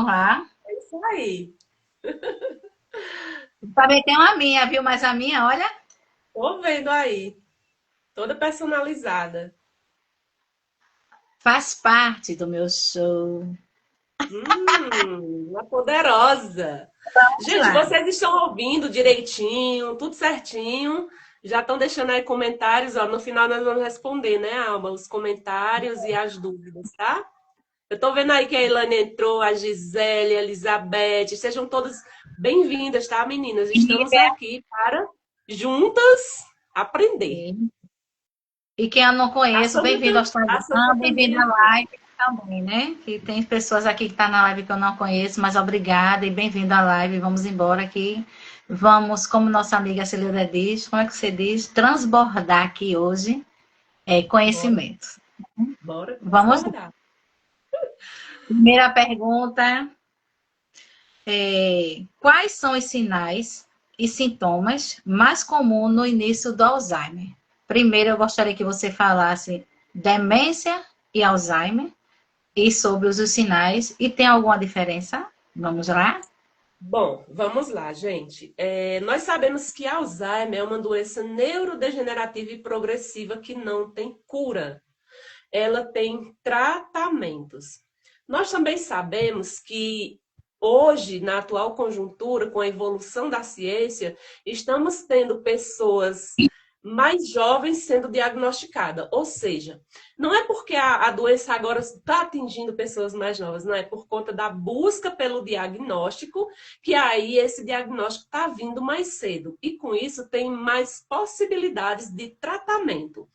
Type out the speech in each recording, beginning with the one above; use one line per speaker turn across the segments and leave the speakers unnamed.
lá.
É isso aí.
Também tem uma minha, viu? Mas a minha, olha,
Tô vendo aí. Toda personalizada.
faz parte do meu show.
Uma poderosa.
Vamos
Gente,
lá.
vocês estão ouvindo direitinho, tudo certinho. Já estão deixando aí comentários, ó. No final nós vamos responder, né, Alma? Os comentários e as dúvidas, tá? Eu tô vendo aí que a Ilane entrou, a Gisele, a Elizabeth. Sejam todas bem-vindas, tá, meninas? Estamos aqui para juntas aprender.
E quem eu não
A
conheço,
Sandra,
bem-vindo ao
a
Instagram,
Sandra
bem-vindo
também
à
entrou.
live também, né? Que tem pessoas aqui que estão na live que eu não conheço, mas obrigada e bem-vindo à live. Vamos embora aqui. Vamos, como nossa amiga Celina diz, como é que você diz? Transbordar aqui hoje
Bora,
conhecimento.
bora
Vamos lá.
discordar.
Primeira pergunta. Quais são os sinais e sintomas mais comuns no início do Alzheimer? Primeiro, eu gostaria que você falasse demência e Alzheimer e sobre os sinais. E tem alguma diferença? Vamos lá?
Bom, vamos lá, gente. Nós sabemos que Alzheimer é uma doença neurodegenerativa e progressiva que não tem cura. Ela tem tratamentos. Nós também sabemos que hoje, na atual conjuntura, com a evolução da ciência, estamos tendo pessoas mais jovens sendo diagnosticadas. Ou seja, não é porque a doença agora está atingindo pessoas mais novas, não é por conta da busca pelo diagnóstico, que aí esse diagnóstico está vindo mais cedo. E com isso tem mais possibilidades de tratamento.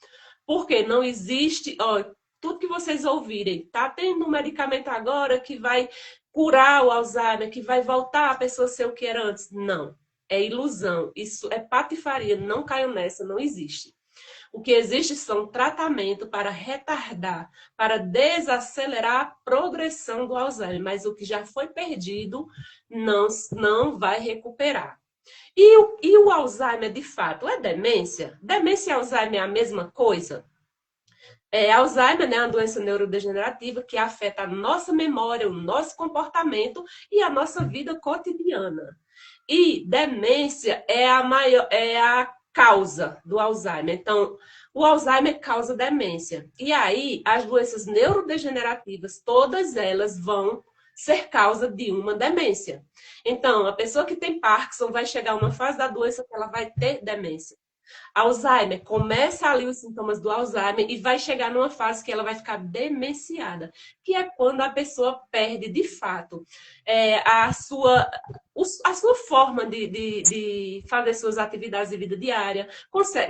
Porque não existe, ó, tudo que vocês ouvirem, tá tendo um medicamento agora que vai curar o Alzheimer, que vai voltar a pessoa a ser o que era antes. Não. É ilusão. Isso é patifaria. Não caiam nessa, não existe. O que existe são tratamentos para retardar, para desacelerar a progressão do Alzheimer, mas o que já foi perdido não vai recuperar. E o Alzheimer, de fato, é demência? Demência e Alzheimer é a mesma coisa? Alzheimer, né, é uma doença neurodegenerativa que afeta a nossa memória, o nosso comportamento e a nossa vida cotidiana. E demência é a causa do Alzheimer. Então, o Alzheimer causa demência. E aí, as doenças neurodegenerativas, todas elas vão ser causa de uma demência. Então, a pessoa que tem Parkinson vai chegar a uma fase da doença que ela vai ter demência. Alzheimer, começa ali os sintomas do Alzheimer e vai chegar numa fase que ela vai ficar demenciada, que é quando a pessoa perde de fato é, a, sua, a sua forma de fazer suas atividades de vida diária,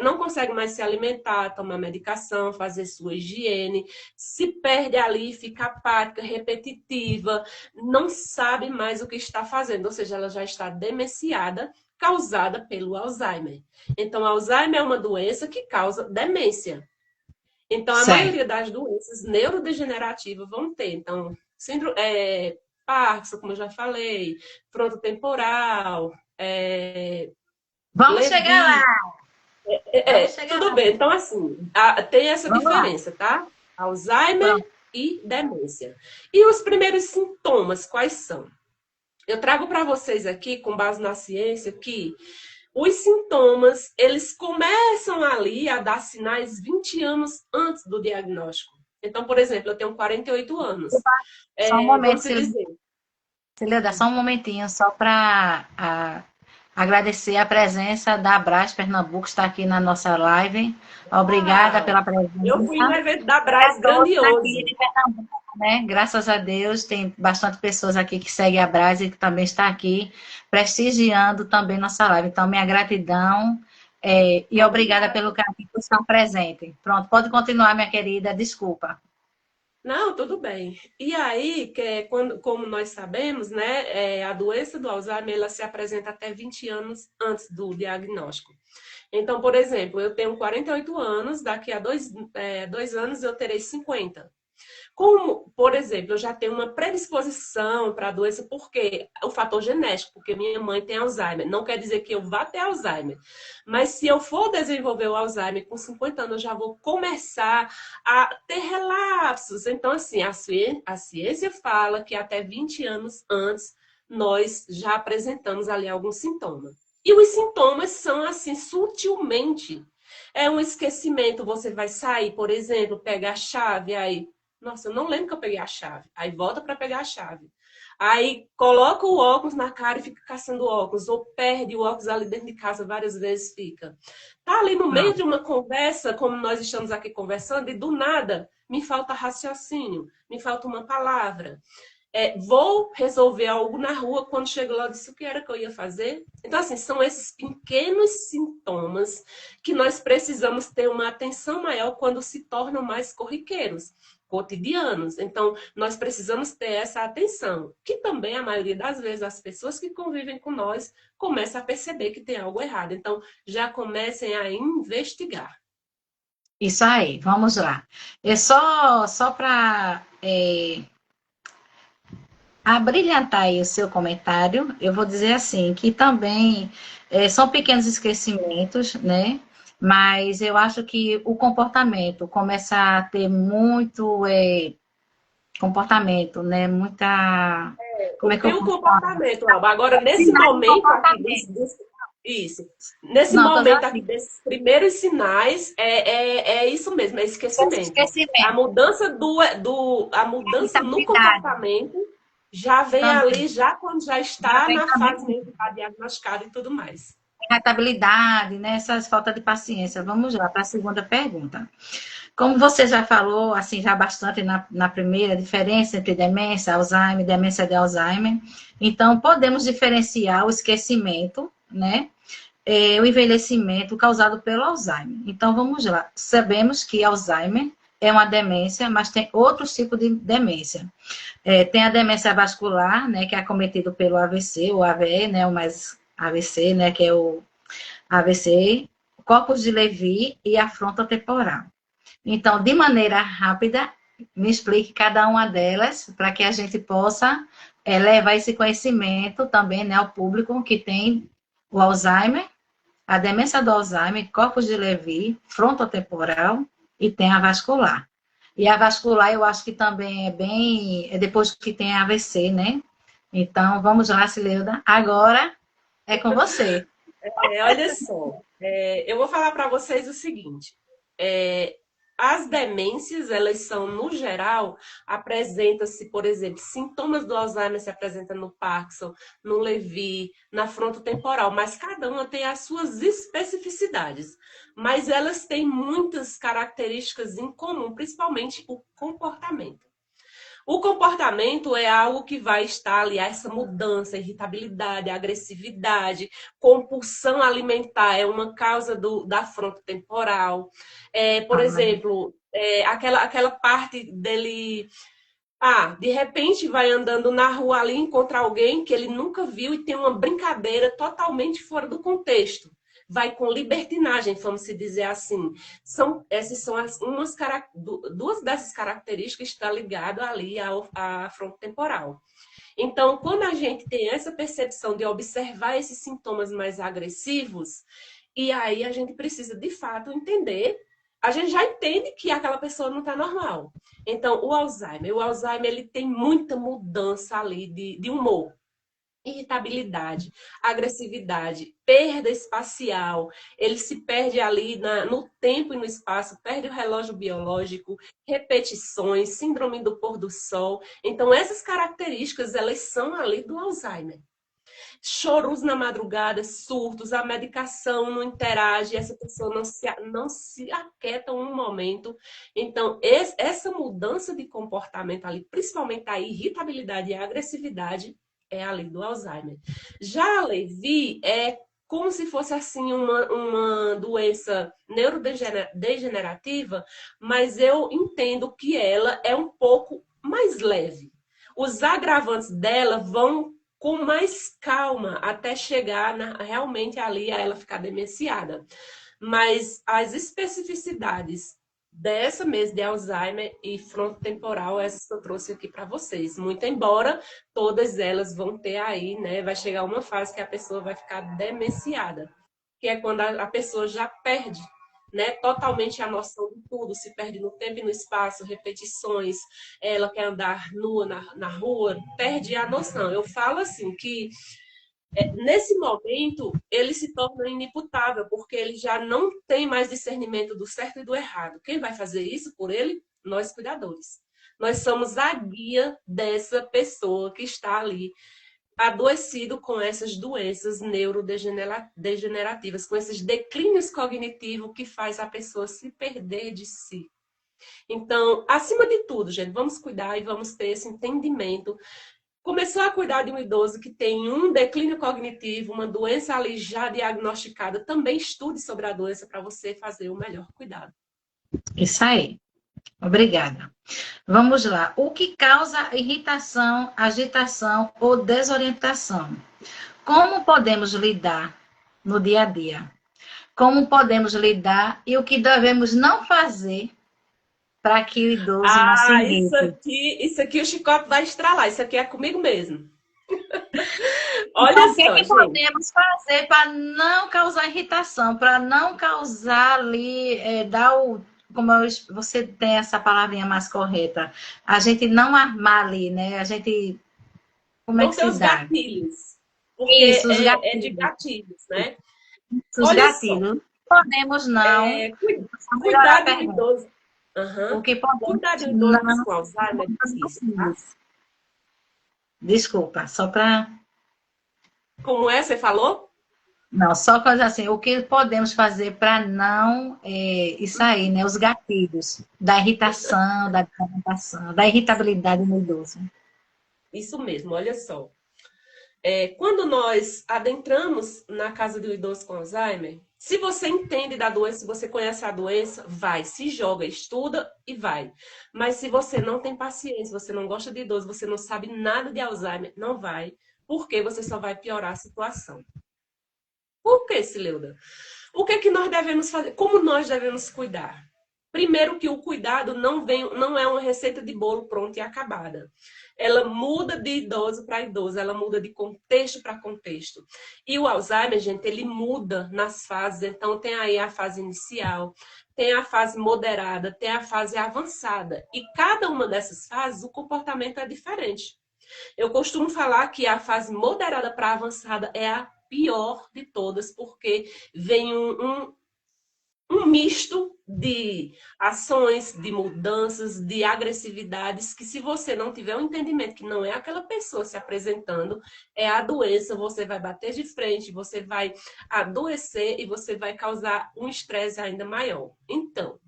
não consegue mais se alimentar, tomar medicação, fazer sua higiene, se perde ali, fica apática, repetitiva, não sabe mais o que está fazendo, ou seja, ela já está demenciada, causada pelo Alzheimer. Então, Alzheimer é uma doença que causa demência. Então, a
Certo.
maioria das doenças neurodegenerativas vão ter. Então, síndrome, Parkinson, como eu já falei, frontotemporal,
Vamos chegar lá.
Levi.
Vamos chegar
Tudo
lá.
bem. Então, assim, tem essa
Vamos lá.
diferença, tá? Alzheimer
Pronto.
e demência. E os primeiros sintomas, quais são? Eu trago para vocês aqui, com base na ciência, que os sintomas, eles começam ali a dar sinais 20 anos antes do diagnóstico. Então, por exemplo, eu tenho 48 anos.
Só um momento,
Vamos dizer.
Cileda, só um momentinho, só para agradecer a presença da Abras Pernambuco, que está aqui na nossa live. Obrigada
Ah,
pela
eu fui no
presença.
evento da
E a
Brás
todos aqui
grandioso.
de Pernambuco, né? Graças a Deus, tem bastante pessoas aqui que seguem a Brás e que também está aqui prestigiando também nossa live. Então, minha gratidão e obrigada
Obrigada.
pelo carinho por estar presente. Pronto, pode continuar, minha querida. Desculpa.
Não, tudo bem. E aí, como nós sabemos, né, a doença do Alzheimer ela se apresenta até 20 anos antes do diagnóstico. Então, por exemplo, eu tenho 48 anos, daqui a dois anos eu terei 50. Como, por exemplo, eu já tenho uma predisposição para a doença, porque o fator genético, porque minha mãe tem Alzheimer. Não quer dizer que eu vá ter Alzheimer. Mas se eu for desenvolver o Alzheimer com 50 anos, eu já vou começar a ter relapsos. Então, assim, a ciência fala que até 20 anos antes nós já apresentamos ali alguns sintomas. E os sintomas são assim, sutilmente. É um esquecimento, você vai sair, por exemplo, pega a chave, aí, nossa, eu não lembro que eu peguei a chave. Aí volta para pegar a chave. Aí coloca o óculos na cara e fica caçando óculos, ou perde o óculos ali dentro de casa várias vezes fica. Tá ali no meio de uma conversa, como nós estamos aqui conversando, e do nada me falta raciocínio, me falta uma palavra. Vou resolver algo na rua, quando chego lá, eu disse o que era que eu ia fazer. Então, assim, são esses pequenos sintomas que nós precisamos ter uma atenção maior quando se tornam mais corriqueiros, cotidianos. Então, nós precisamos ter essa atenção, que também, a maioria das vezes, as pessoas que convivem com nós começam a perceber que tem algo errado. Então, já comecem a investigar.
Isso aí, vamos lá. É só para abrilhantar aí o seu comentário, eu vou dizer assim, que também são pequenos esquecimentos, né? Mas eu acho que o comportamento começa a ter muito comportamento, né? Muita. Como é que
Tem
eu
o
posso falar?
comportamento, Alba. Agora, nesse
Sinais de
momento aqui,
comportamento.
isso. Nesse
Não, tô dizendo
momento aqui,
assim,
desses primeiros sinais, é isso mesmo, é
esse
esquecimento. A
esquecimento,
mudança a mudança no
irritabilidade
comportamento já vem ali,
também.
já quando já
Já
está
vem
na
também
fase mesmo de estar diagnosticado e tudo mais.
irritabilidade, né? Essas falta de paciência. Vamos lá para a segunda pergunta. Como você já falou, assim, já bastante na primeira, diferença entre demência, Alzheimer, demência de Alzheimer. Então, podemos diferenciar o esquecimento, né? O envelhecimento causado pelo Alzheimer. Então, vamos lá. Sabemos que Alzheimer é uma demência, mas tem outros tipos de demência. Tem a demência vascular, né, que é acometido pelo AVC, o AVE, né, o mais AVC, né, que é o AVC, corpus de Levy e a frontotemporal. Então, de maneira rápida, me explique cada uma delas, para que a gente possa levar esse conhecimento também, né, ao público que tem o Alzheimer, a demência do Alzheimer, corpus de Levy, frontotemporal e tem a vascular. E a vascular eu acho que também é depois que tem a AVC, né? Então, vamos lá, Cileuda. Agora é com você.
Olha só, eu vou falar para vocês o seguinte. É, as demências, elas são, no geral, apresenta-se, por exemplo, sintomas do Alzheimer se apresentam no Parkinson, no Lewy, na frontotemporal, mas cada uma tem as suas especificidades. Mas elas têm muitas características em comum, principalmente o comportamento. O comportamento é algo que vai estar ali, essa mudança, irritabilidade, agressividade, compulsão alimentar é uma causa da frontotemporal. Por exemplo, aquela parte dele. De repente vai andando na rua ali, encontra alguém que ele nunca viu e tem uma brincadeira totalmente fora do contexto. Vai com libertinagem, vamos se dizer assim. Essas são duas dessas características que estão ligadas ali à frontotemporal. Então, quando a gente tem essa percepção de observar esses sintomas mais agressivos, e aí a gente precisa, de fato, entender, a gente já entende que aquela pessoa não está normal. Então, o Alzheimer ele tem muita mudança ali de humor, irritabilidade, agressividade, perda espacial, ele se perde ali no tempo e no espaço, perde o relógio biológico, repetições, síndrome do pôr do sol. Então, essas características, elas são ali do Alzheimer. Choros na madrugada, surtos, a medicação não interage, essa pessoa não se aquieta um momento. Então, essa mudança de comportamento ali, principalmente a irritabilidade e a agressividade, é ali do Alzheimer. Já a Lewy é como se fosse assim uma doença neurodegenerativa, mas eu entendo que ela é um pouco mais leve. Os agravantes dela vão com mais calma até chegar realmente ali a ela ficar demenciada. Mas as especificidades dessa mesmo de Alzheimer e frontotemporal, essas que eu trouxe aqui para vocês. Muito embora todas elas vão ter aí, né? Vai chegar uma fase que a pessoa vai ficar demenciada, que é quando a pessoa já perde, né, totalmente a noção de tudo, se perde no tempo e no espaço, repetições, ela quer andar nua na rua, perde a noção. Eu falo assim que nesse momento, ele se torna inimputável, porque ele já não tem mais discernimento do certo e do errado. Quem vai fazer isso por ele? Nós, cuidadores. Nós somos a guia dessa pessoa que está ali adoecido com essas doenças neurodegenerativas, com esses declínios cognitivos que faz a pessoa se perder de si. Então, acima de tudo, gente, vamos cuidar e vamos ter esse entendimento. Começou a cuidar de um idoso que tem um declínio cognitivo, uma doença ali já diagnosticada, também estude sobre a doença para você fazer o melhor cuidado.
Isso aí. Obrigada. Vamos lá. O que causa irritação, agitação ou desorientação? Como podemos lidar no dia a dia? Como podemos lidar e o que devemos não fazer para que o idoso não se irrite?
Isso aqui o chicote vai estralar. Isso aqui é comigo mesmo.
Então,
Olha
o que é
só,
que
gente.
podemos fazer para não causar irritação, para não causar ali, como você tem essa palavrinha mais correta, a gente não armar ali, né? A gente, como é
Não
que
ter
se
os
dá?
gatilhos, porque
Isso, os
é de
gatilhos.
gatilhos, né?
Os
Olha só,
gatilhos. Podemos não. Vou melhorar a
cuidar de um
pergunta.
idoso.
O
Uhum.
que podemos
Cuidar de um idoso
não.
com Alzheimer é difícil, tá?
Desculpa, só para.
Como é, você falou?
Não, só coisa assim, o que podemos fazer para não isso aí, né? Os gatilhos da irritação, da desorientação, da irritabilidade no idoso.
Isso mesmo, olha só. Quando nós adentramos na casa do idoso com Alzheimer, se você entende da doença, se você conhece a doença, vai, se joga, estuda e vai. Mas se você não tem paciência, você não gosta de idoso, você não sabe nada de Alzheimer, não vai, porque você só vai piorar a situação. Por que, Sileuda? O que é que nós devemos fazer? Como nós devemos cuidar? Primeiro que o cuidado não é uma receita de bolo pronta e acabada. Ela muda de idoso para idoso, ela muda de contexto para contexto. E o Alzheimer, gente, ele muda nas fases. Então, tem aí a fase inicial, tem a fase moderada, tem a fase avançada. E cada uma dessas fases, o comportamento é diferente. Eu costumo falar que a fase moderada para avançada é a pior de todas, porque vem um misto de ações, de mudanças, de agressividades, que se você não tiver um entendimento que não é aquela pessoa se apresentando, é a doença, você vai bater de frente, você vai adoecer e você vai causar um estresse ainda maior. Então,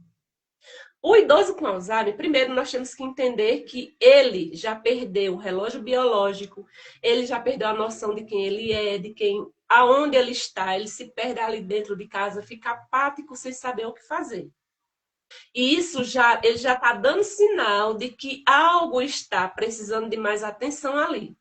o idoso com Alzheimer, primeiro nós temos que entender que ele já perdeu o relógio biológico, ele já perdeu a noção de quem ele é, de quem, aonde ele está, ele se perde ali dentro de casa, fica apático sem saber o que fazer. E isso ele já está dando sinal de que algo está precisando de mais atenção ali.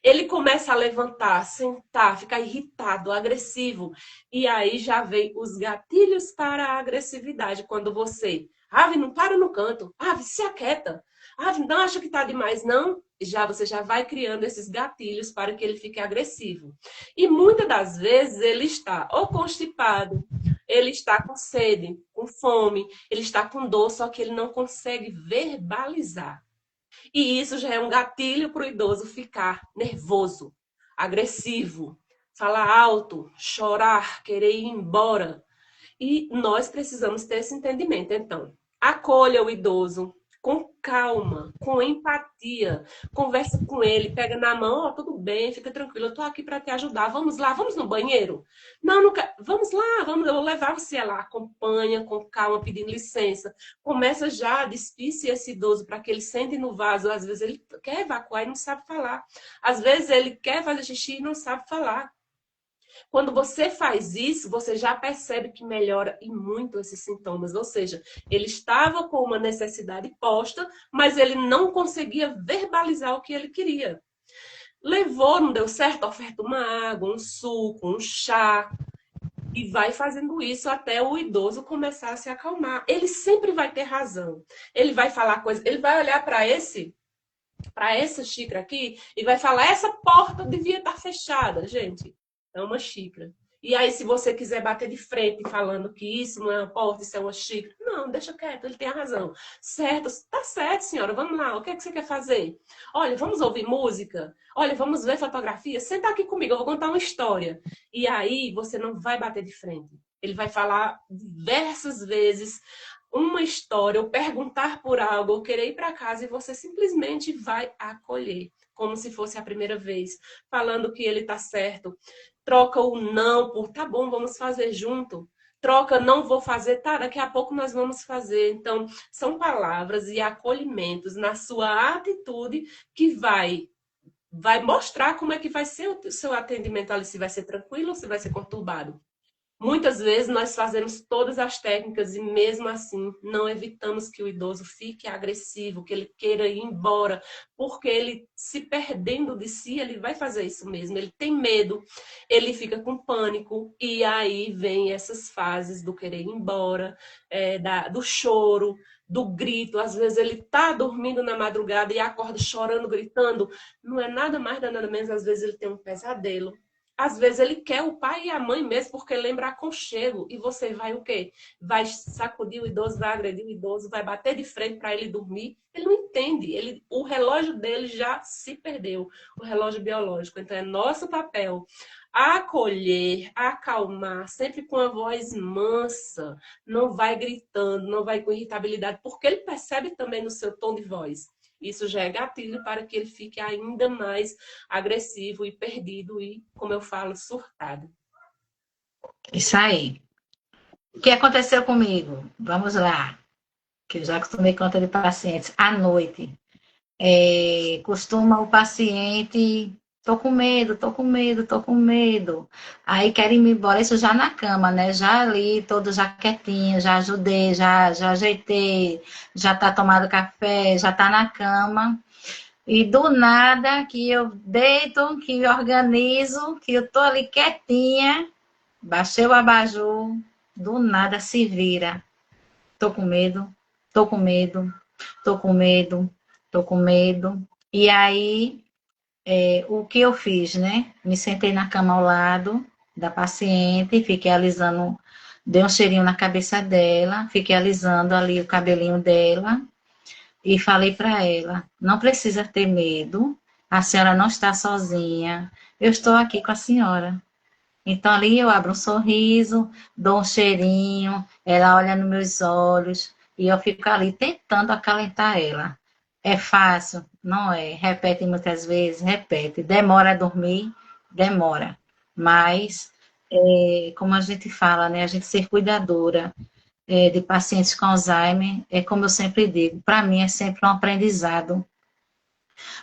Ele começa a levantar, sentar, ficar irritado, agressivo. E aí já vem os gatilhos para a agressividade. Quando você, Ave, não para no canto. Ave, se aquieta. Ave, não acha que está demais, não? Você já vai criando esses gatilhos para que ele fique agressivo. E muitas das vezes ele está ou constipado, ele está com sede, com fome, ele está com dor, só que ele não consegue verbalizar. E isso já é um gatilho para o idoso ficar nervoso, agressivo, falar alto, chorar, querer ir embora. E nós precisamos ter esse entendimento. Então, acolha o idoso com calma, com empatia. Conversa com ele, pega na mão, ó, tudo bem, fica tranquilo, eu tô aqui para te ajudar. Vamos lá, vamos no banheiro? Não, não quero. Vamos lá, eu vou levar você lá. Acompanha com calma, pedindo licença. Começa já, despisse esse idoso para que ele sente no vaso. Às vezes ele quer evacuar e não sabe falar. Às vezes ele quer fazer xixi e não sabe falar. Quando você faz isso, você já percebe que melhora e muito esses sintomas. Ou seja, ele estava com uma necessidade posta, mas ele não conseguia verbalizar o que ele queria. Levou, não deu certo? Oferta uma água, um suco, um chá. E vai fazendo isso até o idoso começar a se acalmar. Ele sempre vai ter razão. Ele vai falar coisa, ele vai olhar para essa xícara aqui e vai falar: essa porta devia estar fechada, gente. É uma xícara. E aí, se você quiser bater de frente falando que isso não é uma porta, isso é uma xícara, não, deixa quieto, ele tem a razão. Certo, tá certo, senhora, vamos lá, o que é que você quer fazer? Olha, vamos ouvir música? Olha, vamos ver fotografia? Senta aqui comigo, eu vou contar uma história. E aí, você não vai bater de frente. Ele vai falar diversas vezes uma história, ou perguntar por algo, ou querer ir para casa e você simplesmente vai acolher, como se fosse a primeira vez, falando que ele está certo. Troca o não por tá bom, vamos fazer junto. Troca, não vou fazer, tá, daqui a pouco nós vamos fazer. Então, são palavras e acolhimentos na sua atitude que vai mostrar como é que vai ser o seu atendimento ali, se vai ser tranquilo ou se vai ser conturbado. Muitas vezes nós fazemos todas as técnicas e mesmo assim não evitamos que o idoso fique agressivo, que ele queira ir embora, porque ele se perdendo de si, ele vai fazer isso mesmo. Ele tem medo, ele fica com pânico e aí vem essas fases do querer ir embora, do choro, do grito. Às vezes ele tá dormindo na madrugada e acorda chorando, gritando. Não é nada mais nada menos, às vezes ele tem um pesadelo. Às vezes ele quer o pai e a mãe mesmo, porque lembra aconchego. E você vai o quê? Vai sacudir o idoso, vai agredir o idoso, vai bater de frente para ele dormir. Ele não entende. O relógio dele já se perdeu, o relógio biológico. Então é nosso papel acolher, acalmar, sempre com a voz mansa. Não vai gritando, não vai com irritabilidade, porque ele percebe também no seu tom de voz. Isso já é gatilho para que ele fique ainda mais agressivo e perdido e, como eu falo, surtado.
Isso aí. O que aconteceu comigo? Vamos lá, que eu já tomei conta de pacientes. À noite, costuma o paciente, tô com medo, tô com medo, tô com medo. Aí querem ir embora, isso já na cama, né? Já ali, todo já quietinho, já ajudei, já ajeitei, já tá tomando café, já tá na cama. E do nada que eu deito, que eu organizo, que eu tô ali quietinha, baixei o abajur, do nada se vira. Tô com medo, tô com medo, tô com medo, tô com medo. E aí, o que eu fiz, né? Me sentei na cama ao lado da paciente, fiquei alisando, dei um cheirinho na cabeça dela, fiquei alisando ali o cabelinho dela e falei para ela: não precisa ter medo, a senhora não está sozinha, eu estou aqui com a senhora. Então ali eu abro um sorriso, dou um cheirinho, ela olha nos meus olhos e eu fico ali tentando acalentar ela. É fácil? Não é. Repete muitas vezes, repete. Demora a dormir? Demora. Mas, como a gente fala, né? A gente ser cuidadora de pacientes com Alzheimer, é como eu sempre digo, para mim é sempre um aprendizado,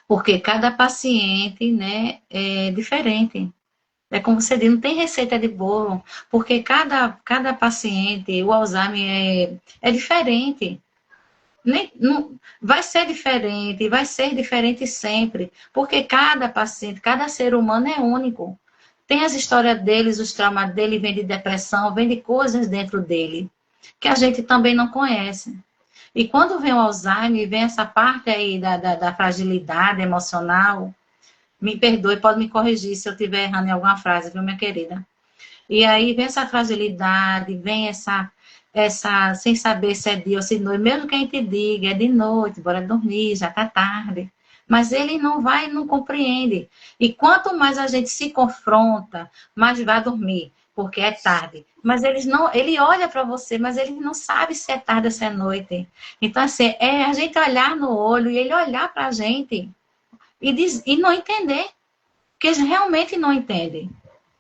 porque cada paciente, né, é diferente. É como você diz, não tem receita de bolo, porque cada paciente, o Alzheimer é diferente. Nem, não, vai ser diferente sempre, porque cada paciente, cada ser humano é único. Tem as histórias deles, os traumas dele, vem de depressão, vem de coisas dentro dele, que a gente também não conhece. E quando vem o Alzheimer, vem essa parte aí da fragilidade emocional, me perdoe, pode me corrigir se eu estiver errando em alguma frase, viu, minha querida? E aí vem essa fragilidade, vem essa sem saber se é dia ou se é noite, mesmo que a gente diga, é de noite, bora dormir, já tá tarde. Mas ele não vai, não compreende. E quanto mais a gente se confronta, mais vai dormir, porque é tarde. Mas eles não, ele olha para você, mas ele não sabe se é tarde ou se é noite. Então, assim, é a gente olhar no olho e ele olhar para a gente e não entender, porque eles realmente não entendem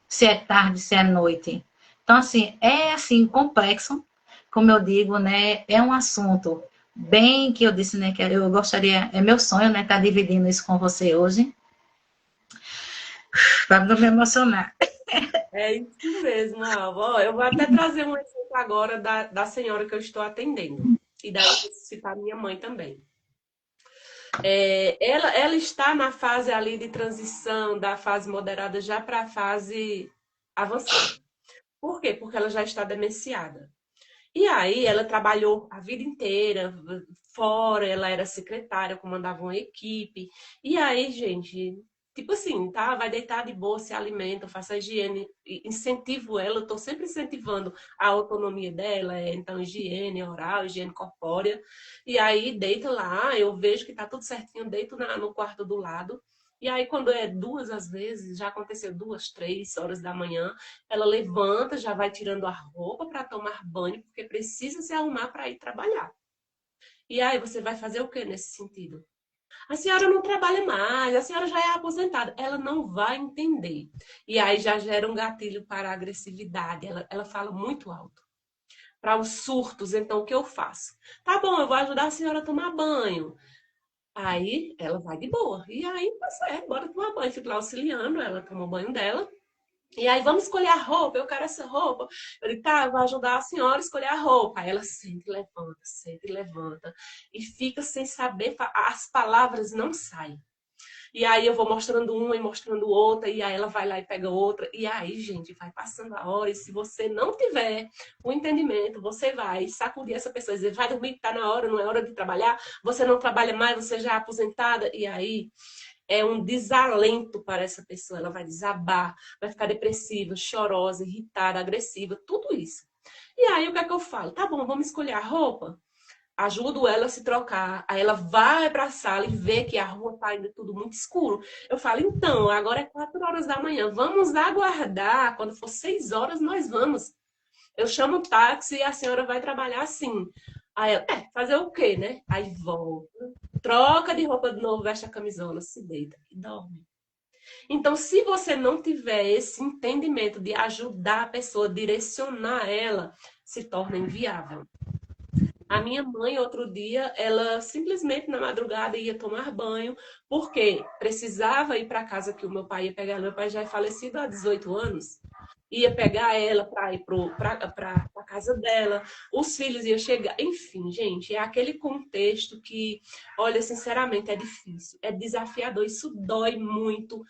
se é tarde, se é noite. Então, assim, é assim, complexo, como eu digo, né? É um assunto bem que eu disse, né? Que eu gostaria, é meu sonho, né? Estar dividindo isso com você hoje, para não me emocionar.
É isso mesmo, Alva. Ó, eu vou até trazer um exemplo agora da senhora que eu estou atendendo. E daí eu vou citar minha mãe também. Ela está na fase ali de transição, da fase moderada já para a fase avançada. Por quê? Porque ela já está demenciada. E aí ela trabalhou a vida inteira fora, ela era secretária, comandava uma equipe. E aí, gente, tipo assim, tá? Vai deitar de boa, se alimenta, faça a higiene, incentivo ela, eu tô sempre incentivando a autonomia dela, então higiene oral, higiene corpórea. E aí deita lá, eu vejo que tá tudo certinho, deito no quarto do lado. E aí, quando é duas, às vezes, já aconteceu 2, 3 horas da manhã, ela levanta, já vai tirando a roupa para tomar banho, porque precisa se arrumar para ir trabalhar. E aí você vai fazer o que nesse sentido? A senhora não trabalha mais, a senhora já é aposentada. Ela não vai entender. E aí já gera um gatilho para a agressividade. Ela fala muito alto. Para os surtos, então o que eu faço? Tá bom, eu vou ajudar a senhora a tomar banho. Aí ela vai de boa. E aí, tá certo, bora tomar banho. Fico lá auxiliando, ela toma o banho dela. E aí, vamos escolher a roupa, eu quero essa roupa. Eu digo, tá, eu vou ajudar a senhora a escolher a roupa. Aí ela senta e levanta. E fica sem saber, as palavras não saem. E aí eu vou mostrando uma e mostrando outra, e aí ela vai lá e pega outra. E aí, gente, vai passando a hora. E se você não tiver o entendimento, você vai sacudir essa pessoa e dizer, vai dormir, tá na hora, não é hora de trabalhar. Você não trabalha mais, você já é aposentada. E aí é um desalento para essa pessoa. Ela vai desabar, vai ficar depressiva, chorosa, irritada, agressiva, tudo isso. E aí, o que é que eu falo? Tá bom, vamos escolher a roupa? Ajudo ela a se trocar. Aí ela vai para a sala e vê que a rua está ainda tudo muito escuro. Eu falo, então, agora é 4 horas da manhã. Vamos aguardar. Quando for 6 horas, nós vamos. Eu chamo o táxi e a senhora vai trabalhar assim. Aí ela, fazer o quê, né? Aí volta, troca de roupa de novo, veste a camisola, se deita e dorme. Então, se você não tiver esse entendimento de ajudar a pessoa, direcionar ela, se torna inviável. A minha mãe, outro dia, ela simplesmente na madrugada ia tomar banho, porque precisava ir para a casa que o meu pai ia pegar. Meu pai já é falecido há 18 anos. Ia pegar ela para ir para a casa dela, os filhos iam chegar. Enfim, gente, é aquele contexto que, olha, sinceramente, é difícil, é desafiador, isso dói muito,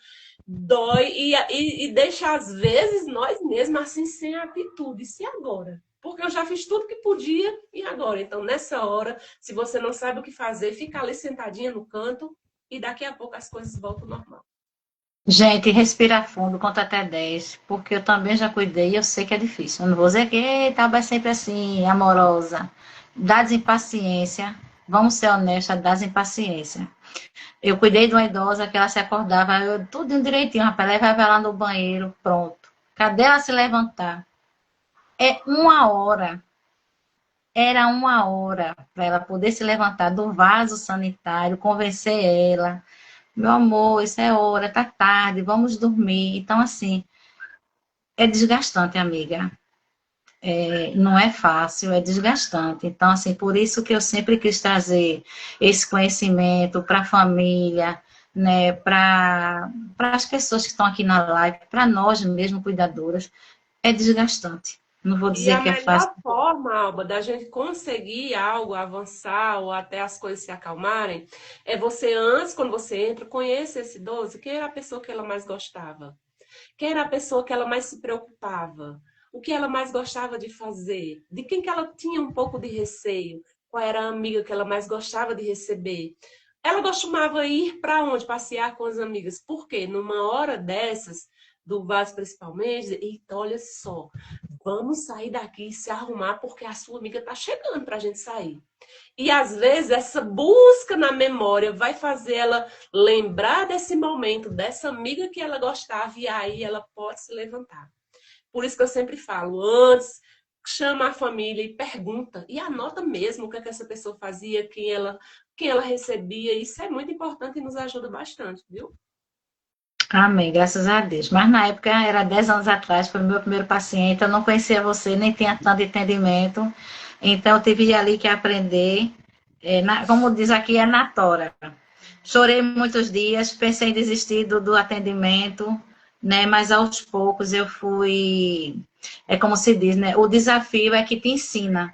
dói e deixa, às vezes, nós mesmos assim sem atitude. E se agora? Porque eu já fiz tudo que podia e agora? Então, nessa hora, se você não sabe o que fazer, fica ali sentadinha no canto e daqui a pouco as coisas voltam ao normal.
Gente, respira fundo, conta até 10, porque eu também já cuidei e eu sei que é difícil. Eu não vou dizer que eita, vai sempre assim, amorosa. Dá desimpaciência, vamos ser honestas, dá desimpaciência. Eu cuidei de uma idosa que ela se acordava, eu, tudo direitinho, rapaz, levava ela no banheiro, pronto. Cadê ela se levantar? É uma hora, era uma hora para ela poder se levantar do vaso sanitário, convencer ela. Meu amor, isso é hora, tá tarde, vamos dormir. Então, assim, é desgastante, amiga. Não é fácil, é desgastante. Então, assim, por isso que eu sempre quis trazer esse conhecimento para a família, né, para as pessoas que estão aqui na live, para nós mesmo, cuidadoras, é desgastante. Não vou
E
dizer
a
que é fácil.
melhor forma, Alba, da gente conseguir algo, avançar ou até as coisas se acalmarem, é você antes, quando você entra, conheça esse idoso, quem era a pessoa que ela mais gostava? Quem era a pessoa que ela mais se preocupava? O que ela mais gostava de fazer? De quem que ela tinha um pouco de receio? Qual era a amiga que ela mais gostava de receber? Ela costumava ir para onde? Passear com as amigas. Por quê? Numa hora dessas, do vaso principalmente, eita, olha só, vamos sair daqui e se arrumar porque a sua amiga está chegando para a gente sair. E às vezes essa busca na memória vai fazer ela lembrar desse momento, dessa amiga que ela gostava, e aí ela pode se levantar. Por isso que eu sempre falo, antes, chama a família e pergunta, e anota mesmo o que, é que essa pessoa fazia, quem ela recebia. Isso é muito importante e nos ajuda bastante, viu?
Amém, graças a Deus. Mas na época, era 10 anos atrás, foi o meu primeiro paciente, eu não conhecia você, nem tinha tanto entendimento, então eu tive ali que aprender, como diz aqui, é na tora. Chorei muitos dias, pensei em desistir do atendimento, né? Mas aos poucos eu fui, é como se diz, né? O desafio é que te ensina.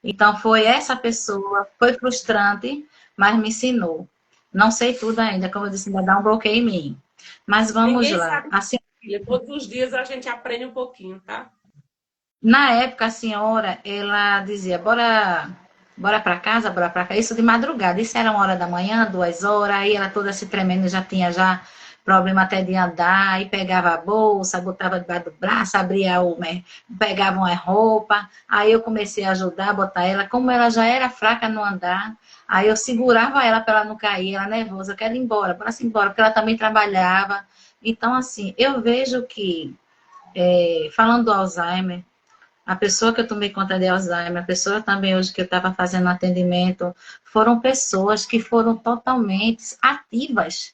Então foi essa pessoa, foi frustrante, mas me ensinou. Não sei tudo ainda, como eu disse, ainda dá um bloqueio em mim. Mas vamos
Ninguém
lá.
sabe,
Assim,
filha. Todos os dias a gente aprende um pouquinho, tá?
Na época, a senhora, ela dizia, bora para casa, bora para casa. Isso de madrugada. Isso era 1 hora da manhã, 2 horas. Aí ela toda se tremendo, já tinha já problema até de andar. Aí pegava a bolsa, botava debaixo do braço, abria pegava uma roupa. Aí eu comecei a ajudar, a botar ela. Como ela já era fraca no andar, aí eu segurava ela para ela não cair. Ela nervosa, eu quero ir embora, bora se embora, porque ela também trabalhava. Então, assim, eu vejo que, falando do Alzheimer, a pessoa que eu tomei conta de Alzheimer, a pessoa também hoje que eu estava fazendo atendimento, foram pessoas que foram totalmente ativas.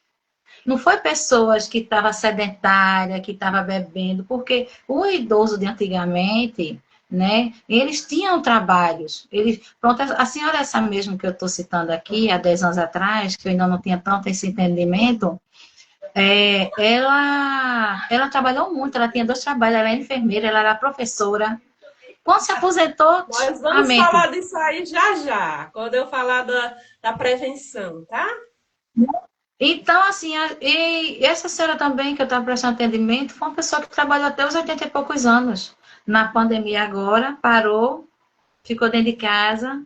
Não foi pessoas que estavam sedentária, que estavam bebendo, porque o idoso de antigamente, né, eles tinham trabalhos. Pronto, a senhora essa mesmo que eu estou citando aqui, há 10 anos atrás, que eu ainda não tinha tanto esse entendimento, ela trabalhou muito, ela tinha 2 trabalhos, ela era enfermeira, ela era professora, quando se aposentou,
Nós
a
vamos
mente.
falar disso aí já já, quando eu falar da prevenção, tá?
Então, assim, e essa senhora também, que eu estava prestando atendimento, foi uma pessoa que trabalhou até os 80 e poucos anos. Na pandemia agora, parou, ficou dentro de casa,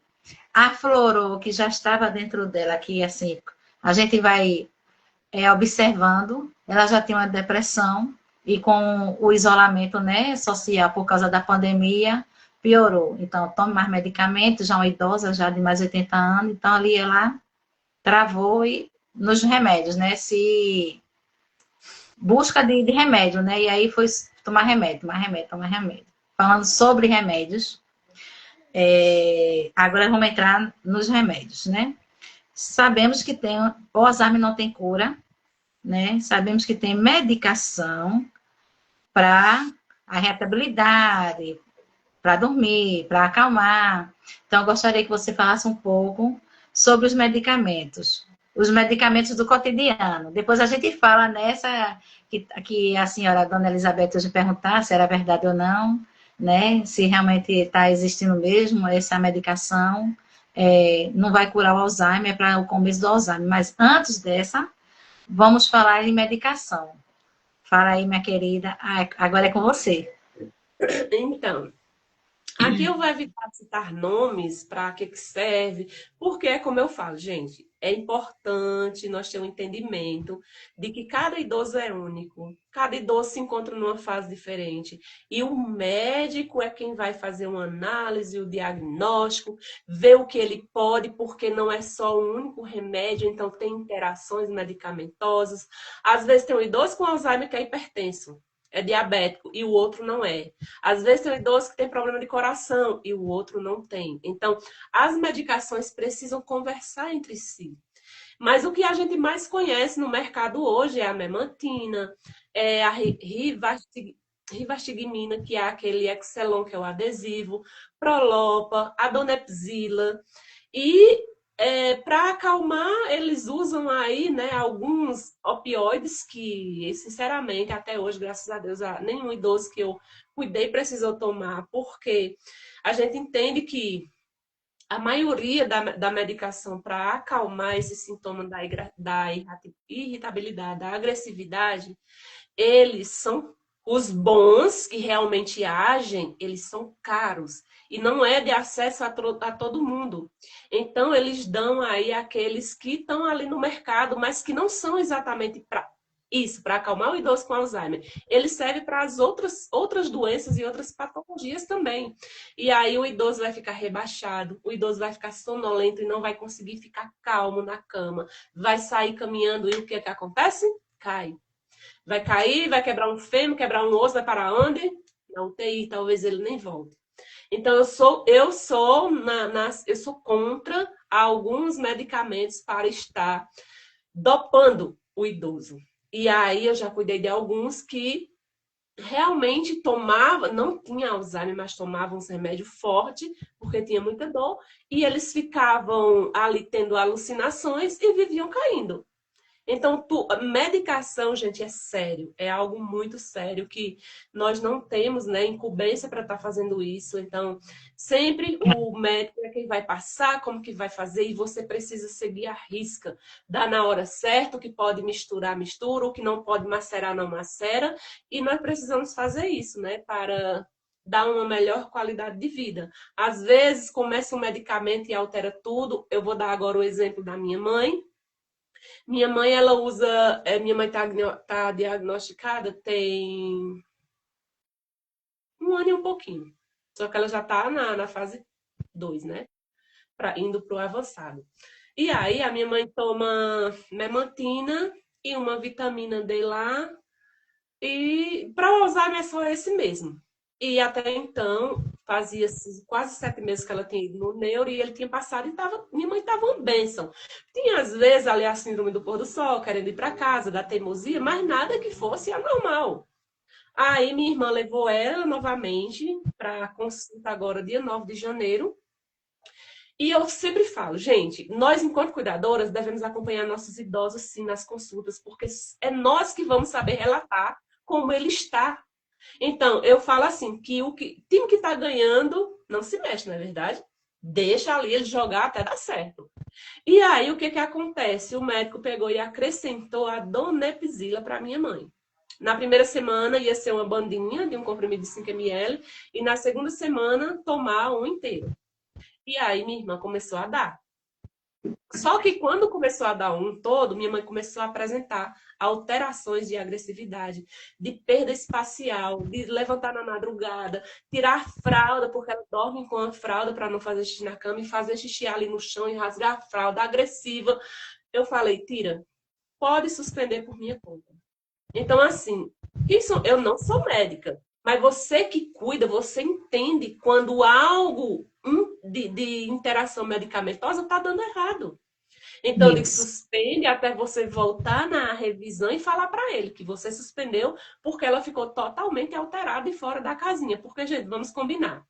aflorou o que já estava dentro dela, que assim, a gente vai observando, ela já tinha uma depressão, e com o isolamento, né, social por causa da pandemia, piorou. Então, tome mais medicamentos, já uma idosa, já de mais de 80 anos, então ali ela travou e nos remédios, né? Se busca de remédio, né? E aí foi tomar remédio, tomar remédio, tomar remédio. Falando sobre remédios, agora vamos entrar nos remédios, né? Sabemos que tem, o Alzheimer não tem cura, né? Sabemos que tem medicação para a irritabilidade, para dormir, para acalmar. Então, eu gostaria que você falasse um pouco sobre os medicamentos do cotidiano. Depois a gente fala nessa que a senhora Dona Elizabeth hoje perguntar se era verdade ou não, né? Se realmente está existindo mesmo essa medicação. Não vai curar o Alzheimer, é para o começo do Alzheimer. Mas antes dessa, vamos falar em medicação. Fala aí, minha querida. Agora é com você.
Então, aqui eu vou evitar citar nomes para que serve, porque é como eu falo, gente, é importante nós ter um entendimento de que cada idoso é único, cada idoso se encontra numa fase diferente, e o médico é quem vai fazer uma análise, o diagnóstico, ver o que ele pode, porque não é só um único remédio, então tem interações medicamentosas. Às vezes tem um idoso com Alzheimer que é hipertenso, é diabético, e o outro não é. Às vezes tem um idoso que tem problema de coração e o outro não tem. Então, as medicações precisam conversar entre si. Mas o que a gente mais conhece no mercado hoje é a memantina, é a rivastigmina, que é aquele Excelon, que é o adesivo, Prolopa, a donepezila. E para acalmar, eles usam aí, né, alguns opioides que, sinceramente, até hoje, graças a Deus, nenhum idoso que eu cuidei precisou tomar, porque a gente entende que a maioria da medicação para acalmar esse sintoma da irritabilidade, da agressividade, eles são os bons que realmente agem, eles são caros e não é de acesso a todo mundo. Então, eles dão aí aqueles que estão ali no mercado, mas que não são exatamente para isso, para acalmar o idoso com Alzheimer. Ele serve para as outras doenças e outras patologias também. E aí o idoso vai ficar rebaixado, o idoso vai ficar sonolento e não vai conseguir ficar calmo na cama. Vai sair caminhando e o que acontece? Cai. Vai cair, vai quebrar um fêmur, quebrar um osso, vai para onde? Na UTI, talvez ele nem volte. Então eu sou contra alguns medicamentos para estar dopando o idoso. E aí eu já cuidei de alguns que realmente tomava, não tinha Alzheimer, mas tomavam uns remédios fortes, porque tinha muita dor, e eles ficavam ali tendo alucinações e viviam caindo. Então, medicação, gente, é sério, é algo muito sério que nós não temos, né, incumbência para estar fazendo isso. Então, sempre o médico é quem vai passar, como que vai fazer, e você precisa seguir a risca. Dá na hora certa, o que pode misturar, mistura, o que não pode macerar, não macera, e nós precisamos fazer isso, né, para dar uma melhor qualidade de vida. Às vezes, começa um medicamento e altera tudo. Eu vou dar agora o exemplo da minha mãe. Minha mãe, ela usa... minha mãe tá diagnosticada tem 1 ano e um pouquinho. Só que ela já tá na fase 2, né? Indo pro avançado. E aí, a minha mãe toma memantina e uma vitamina D lá. E para o Alzheimer é só esse mesmo. E até então, fazia quase 7 meses que ela tinha ido no neuro e ele tinha passado e minha mãe estava uma bênção. Tinha, às vezes, ali a síndrome do pôr do sol, querendo ir para casa, da teimosia, mas nada que fosse anormal. Aí minha irmã levou ela novamente para consulta agora, dia 9 de janeiro. E eu sempre falo, gente, nós, enquanto cuidadoras, devemos acompanhar nossos idosos, sim, nas consultas, porque é nós que vamos saber relatar como ele está. Então, eu falo assim, que o time que está ganhando não se mexe, não é verdade? Deixa ali ele jogar até dar certo. E aí, o que acontece? O médico pegou e acrescentou a donepezila para minha mãe. Na primeira semana ia ser uma bandinha de um comprimido de 5 ml e na segunda semana tomar um inteiro. E aí minha irmã começou a dar. Só que quando começou a dar um todo, minha mãe começou a apresentar alterações de agressividade, de perda espacial, de levantar na madrugada, tirar fralda, porque ela dorme com a fralda para não fazer xixi na cama, e fazer xixi ali no chão e rasgar a fralda, agressiva. Eu falei, Tira, pode suspender por minha conta. Então, assim, eu não sou médica, mas você que cuida, você entende quando algo de interação medicamentosa está dando errado. Então, eu digo, suspende até você voltar na revisão e falar para ele que você suspendeu porque ela ficou totalmente alterada e fora da casinha. Porque, gente, vamos combinar.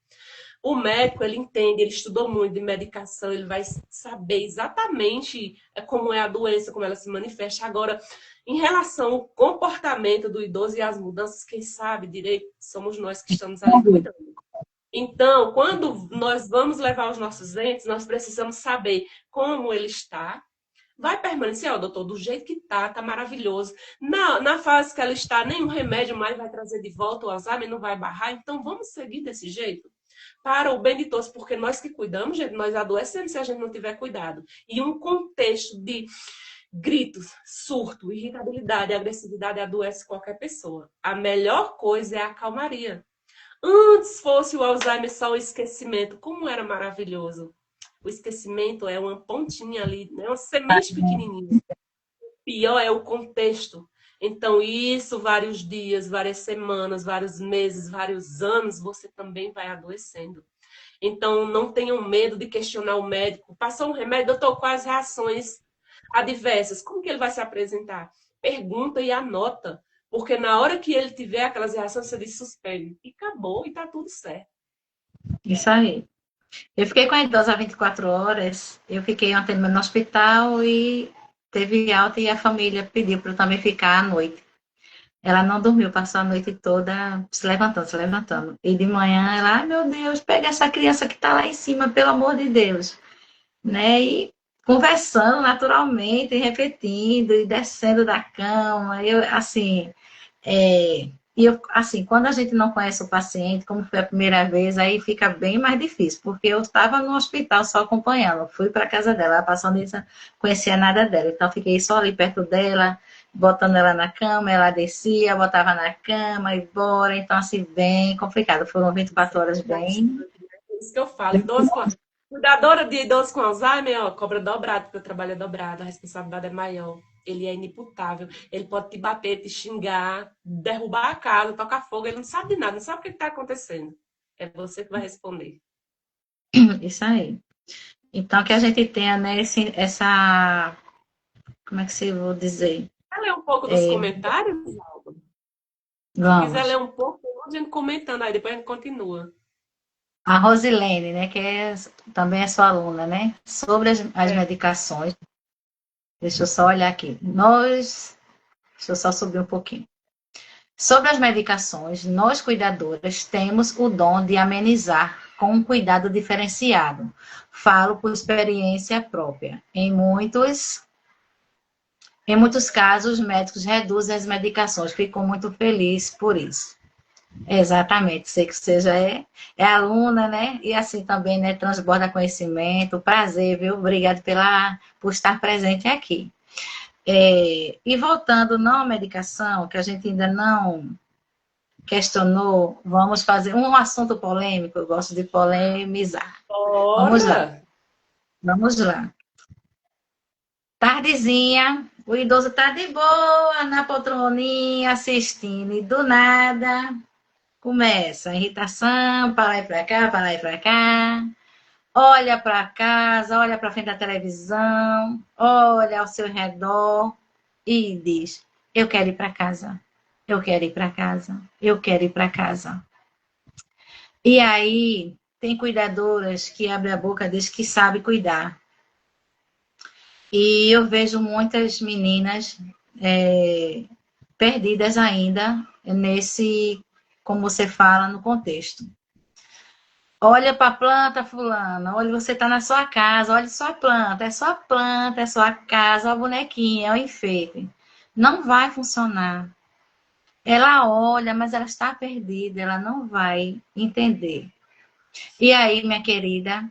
O médico, ele entende, ele estudou muito de medicação, ele vai saber exatamente como é a doença, como ela se manifesta. Agora, em relação ao comportamento do idoso e as mudanças, quem sabe direito somos nós que estamos ali cuidando. Então, quando nós vamos levar os nossos entes, nós precisamos saber como ele está. Vai permanecer, ó, doutor, do jeito que tá maravilhoso. Na fase que ela está, nenhum remédio mais vai trazer de volta o Alzheimer, não vai barrar. Então, vamos seguir desse jeito? Para o bem de todos, porque nós que cuidamos, gente, nós adoecemos se a gente não tiver cuidado. E um contexto de gritos, surto, irritabilidade, agressividade adoece qualquer pessoa. A melhor coisa é a calmaria. Antes fosse o Alzheimer só o esquecimento, como era maravilhoso. O esquecimento é uma pontinha ali, né? Uma semente pequenininha. O pior é o contexto. Então, isso, vários dias, várias semanas, vários meses, vários anos, você também vai adoecendo. Então, não tenham medo de questionar o médico. Passou um remédio, doutor, quais reações adversas? Como que ele vai se apresentar? Pergunta e anota. Porque na hora que ele tiver aquelas reações, você diz suspende. E acabou, e tá tudo certo.
Isso aí. Eu fiquei com a idosa 24 horas. Eu fiquei ontem no hospital e teve alta e a família pediu para eu também ficar à noite. Ela não dormiu, passou a noite toda se levantando, se levantando. E de manhã ela, ai meu Deus, pega essa criança que está lá em cima, pelo amor de Deus. Né? E conversando naturalmente, repetindo, e descendo da cama. Eu, assim, quando a gente não conhece o paciente, como foi a primeira vez, aí fica bem mais difícil, porque eu estava no hospital só acompanhando, fui para a casa dela, ela passou nisso, não conhecia nada dela, então fiquei só ali perto dela, botando ela na cama, ela descia, botava na cama e bora, então assim, bem complicado, foram 24 horas bem...
É isso que eu falo, cuidadora de idosos com Alzheimer, ó, cobra dobrado, porque o trabalho é dobrado, a responsabilidade é maior. Ele é inimputável. Ele pode te bater, te xingar, derrubar a casa, tocar fogo. Ele não sabe de nada, não sabe o que está acontecendo. É você que vai responder.
Isso aí. Então, que a gente tenha, né, essa... Como é que se eu vou dizer?
Quer ler um pouco dos comentários, Alba?
Vamos.
Se quiser ler um pouco, tem um gente comentando aí, depois a gente continua.
A Rosilene, né, que também é sua aluna, né? Sobre as medicações. Deixa eu só olhar aqui. Deixa eu só subir um pouquinho. Sobre as medicações, nós cuidadoras temos o dom de amenizar com um cuidado diferenciado. Falo por experiência própria. Em muitos casos, os médicos reduzem as medicações. Fico muito feliz por isso. Exatamente, sei que você já é aluna, né? E assim também, né? Transborda conhecimento, prazer, viu? Obrigado por estar presente aqui. E voltando não à medicação, que a gente ainda não questionou, vamos fazer um assunto polêmico, eu gosto de polemizar. Vamos lá,
Bora!
vamos lá. Tardezinha, o idoso tá de boa na poltroninha assistindo, e do nada começa a irritação, para lá e para cá, para lá e para cá. Olha para casa, olha para frente da televisão, olha ao seu redor e diz: eu quero ir para casa. Eu quero ir para casa. Eu quero ir para casa. E aí tem cuidadoras que abrem a boca diz que sabe cuidar. E eu vejo muitas meninas perdidas ainda nesse, como você fala, no contexto. Olha para a planta, fulana. Olha, você está na sua casa. Olha sua planta. É sua planta, é sua casa, é a bonequinha, é o enfeite. Não vai funcionar. Ela olha, mas ela está perdida. Ela não vai entender. E aí, minha querida,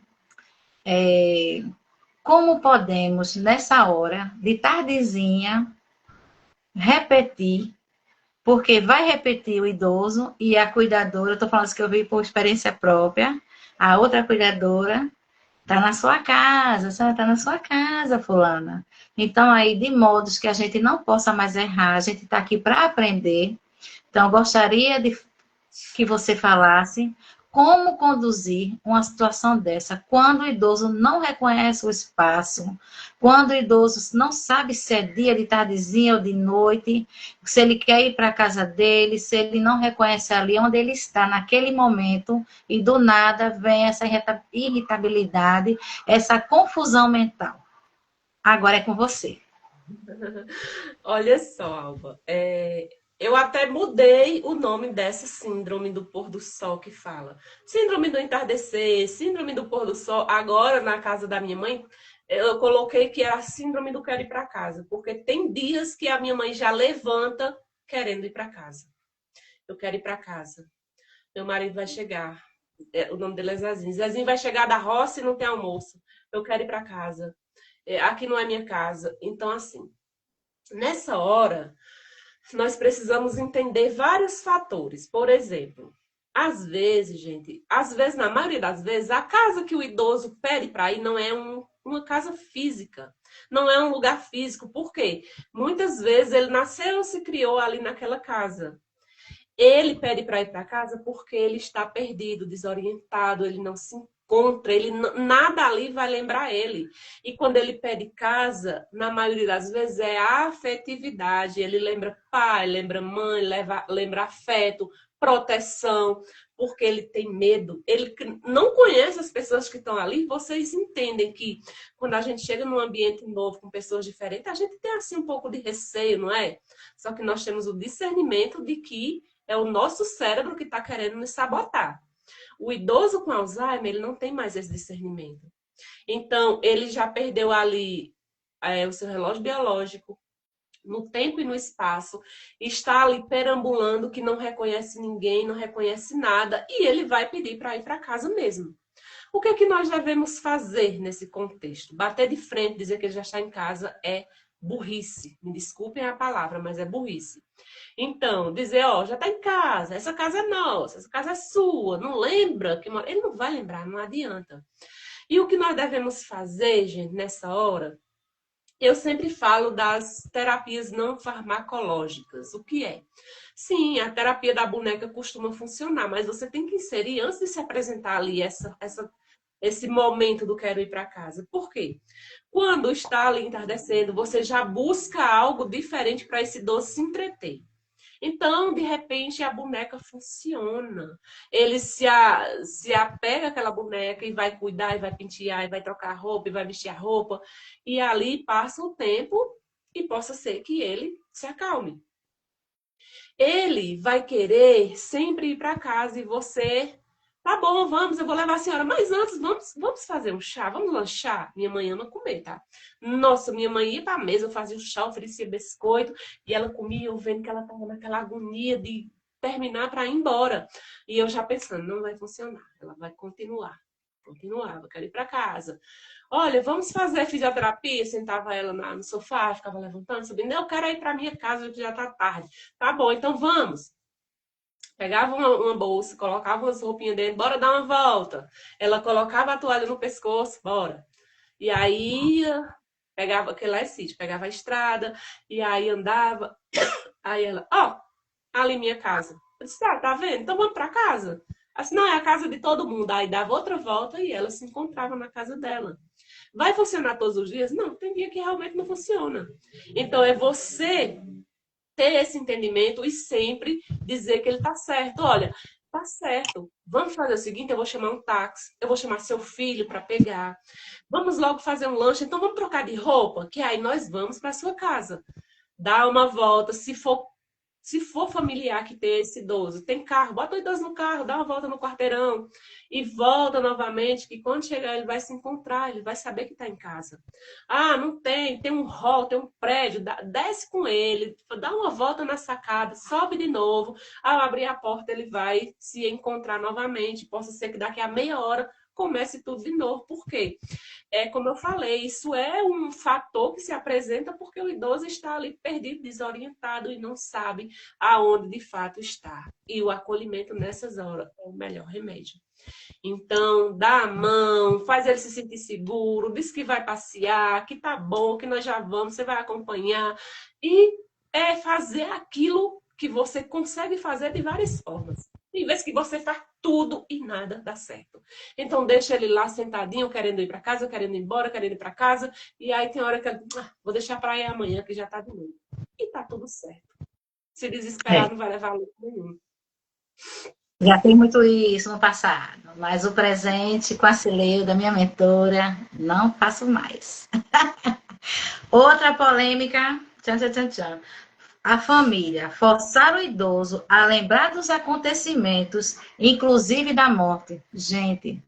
como podemos, nessa hora, de tardezinha, repetir, porque vai repetir o idoso e a cuidadora, eu estou falando isso que eu vi por experiência própria, a outra cuidadora tá na sua casa, a senhora tá na sua casa, fulana. Então, aí, de modos que a gente não possa mais errar, a gente está aqui para aprender. Então, gostaria de que você falasse como conduzir uma situação dessa, quando o idoso não reconhece o espaço, quando o idoso não sabe se é dia, de tardezinha ou de noite, se ele quer ir para a casa dele, se ele não reconhece ali onde ele está naquele momento, e do nada vem essa irritabilidade, essa confusão mental. Agora é com você.
Olha só, Alba, eu até mudei o nome dessa síndrome do pôr do sol que fala. Síndrome do entardecer, síndrome do pôr do sol. Agora, na casa da minha mãe, eu coloquei que era a síndrome do quero ir para casa, porque tem dias que a minha mãe já levanta querendo ir para casa. Eu quero ir para casa. Meu marido vai chegar. O nome dele é Zezinho. Zezinho vai chegar da roça e não tem almoço. Eu quero ir para casa. Aqui não é minha casa. Então, assim, nessa hora, nós precisamos entender vários fatores. Por exemplo, às vezes, gente, às vezes, na maioria das vezes, a casa que o idoso pede para ir não é uma casa física, não é um lugar físico. Por quê? Muitas vezes ele nasceu ou se criou ali naquela casa. Ele pede para ir para casa porque ele está perdido, desorientado, ele não se encontra, nada ali vai lembrar ele. E quando ele pede casa, na maioria das vezes é a afetividade. Ele lembra pai, lembra mãe, lembra afeto, proteção, porque ele tem medo. Ele não conhece as pessoas que estão ali. Vocês entendem que quando a gente chega num ambiente novo com pessoas diferentes, a gente tem assim um pouco de receio, não é? Só que nós temos o discernimento de que é o nosso cérebro que está querendo nos sabotar. O idoso com Alzheimer, ele não tem mais esse discernimento. Então, ele já perdeu ali o seu relógio biológico, no tempo e no espaço, está ali perambulando, que não reconhece ninguém, não reconhece nada, e ele vai pedir para ir para casa mesmo. O que é que nós devemos fazer nesse contexto? Bater de frente, dizer que ele já está em casa é burrice. Me desculpem a palavra, mas é burrice. Então, dizer, ó, já está em casa, essa casa é nossa, essa casa é sua, não lembra? Ele não vai lembrar, não adianta. E o que nós devemos fazer, gente, nessa hora? Eu sempre falo das terapias não farmacológicas. O que é? Sim, a terapia da boneca costuma funcionar, mas você tem que inserir, antes de se apresentar ali esse momento do quero ir para casa. Por quê? Quando está ali entardecendo, você já busca algo diferente para esse idoso se entreter. Então, de repente, a boneca funciona. Ele se apega àquela boneca e vai cuidar, e vai pentear, e vai trocar a roupa, e vai vestir a roupa. E ali passa o tempo e possa ser que ele se acalme. Ele vai querer sempre ir para casa e você, tá bom, vamos, eu vou levar a senhora, mas antes vamos fazer um chá, vamos lanchar? Minha mãe ama comer, tá? Nossa, minha mãe ia para a mesa, eu fazia o chá, oferecia biscoito e ela comia, eu vendo que ela tava naquela agonia de terminar para ir embora. E eu já pensando, não vai funcionar, ela vai continuar. Continuava, quero ir para casa. Olha, vamos fazer fisioterapia. Sentava ela no sofá, ficava levantando, subindo. Eu quero ir para minha casa, que já está tarde. Tá bom, então vamos. Pegava uma bolsa, colocava umas roupinhas dentro, bora dar uma volta. Ela colocava a toalha no pescoço, bora. E aí pegava, aquele lá é sítio, pegava a estrada, e aí andava. Aí ela, ó, ali minha casa. Eu disse, tá vendo? Então vamos para casa. Assim, não, é a casa de todo mundo. Aí dava outra volta e ela se encontrava na casa dela. Vai funcionar todos os dias? Não, tem dia que realmente não funciona. Então é você ter esse entendimento e sempre dizer que ele está certo. Olha, tá certo. Vamos fazer o seguinte, eu vou chamar um táxi, eu vou chamar seu filho para pegar. Vamos logo fazer um lanche, então vamos trocar de roupa, que aí nós vamos para sua casa. Dá uma volta, se for familiar que tem esse idoso, tem carro, bota o idoso no carro, dá uma volta no quarteirão e volta novamente, que quando chegar ele vai se encontrar, ele vai saber que está em casa. Ah, não tem um hall, tem um prédio, desce com ele, dá uma volta na sacada, sobe de novo, ao abrir a porta ele vai se encontrar novamente, possa ser que daqui a meia hora comece tudo de novo. Por quê? Como eu falei, isso é um fator que se apresenta porque o idoso está ali perdido, desorientado e não sabe aonde de fato está. E o acolhimento nessas horas é o melhor remédio. Então, dá a mão, faz ele se sentir seguro, diz que vai passear, que tá bom, que nós já vamos, você vai acompanhar. E fazer aquilo que você consegue fazer de várias formas. Tem vezes que você faz tudo e nada dá certo. Então deixa ele lá sentadinho, querendo ir para casa, querendo ir embora, querendo ir para casa. E aí tem hora que vou deixar para ir amanhã, que já tá de novo. E tá tudo certo. Se desesperar não vai levar luto nenhum.
Já tem muito isso no passado, mas o presente com a Cileuda, minha mentora, não faço mais. Outra polêmica, tchan, tchan, tchan, tchan. A família forçar o idoso a lembrar dos acontecimentos, inclusive da morte. Gente,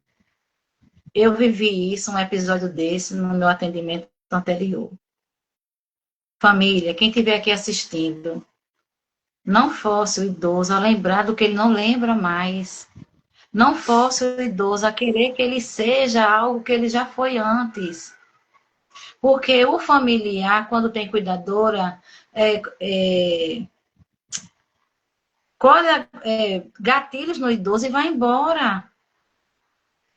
eu vivi isso, um episódio desse, no meu atendimento anterior. Família, quem estiver aqui assistindo, não force o idoso a lembrar do que ele não lembra mais. Não force o idoso a querer que ele seja algo que ele já foi antes. Porque o familiar, quando tem cuidadora, colhe gatilhos no idoso e vai embora.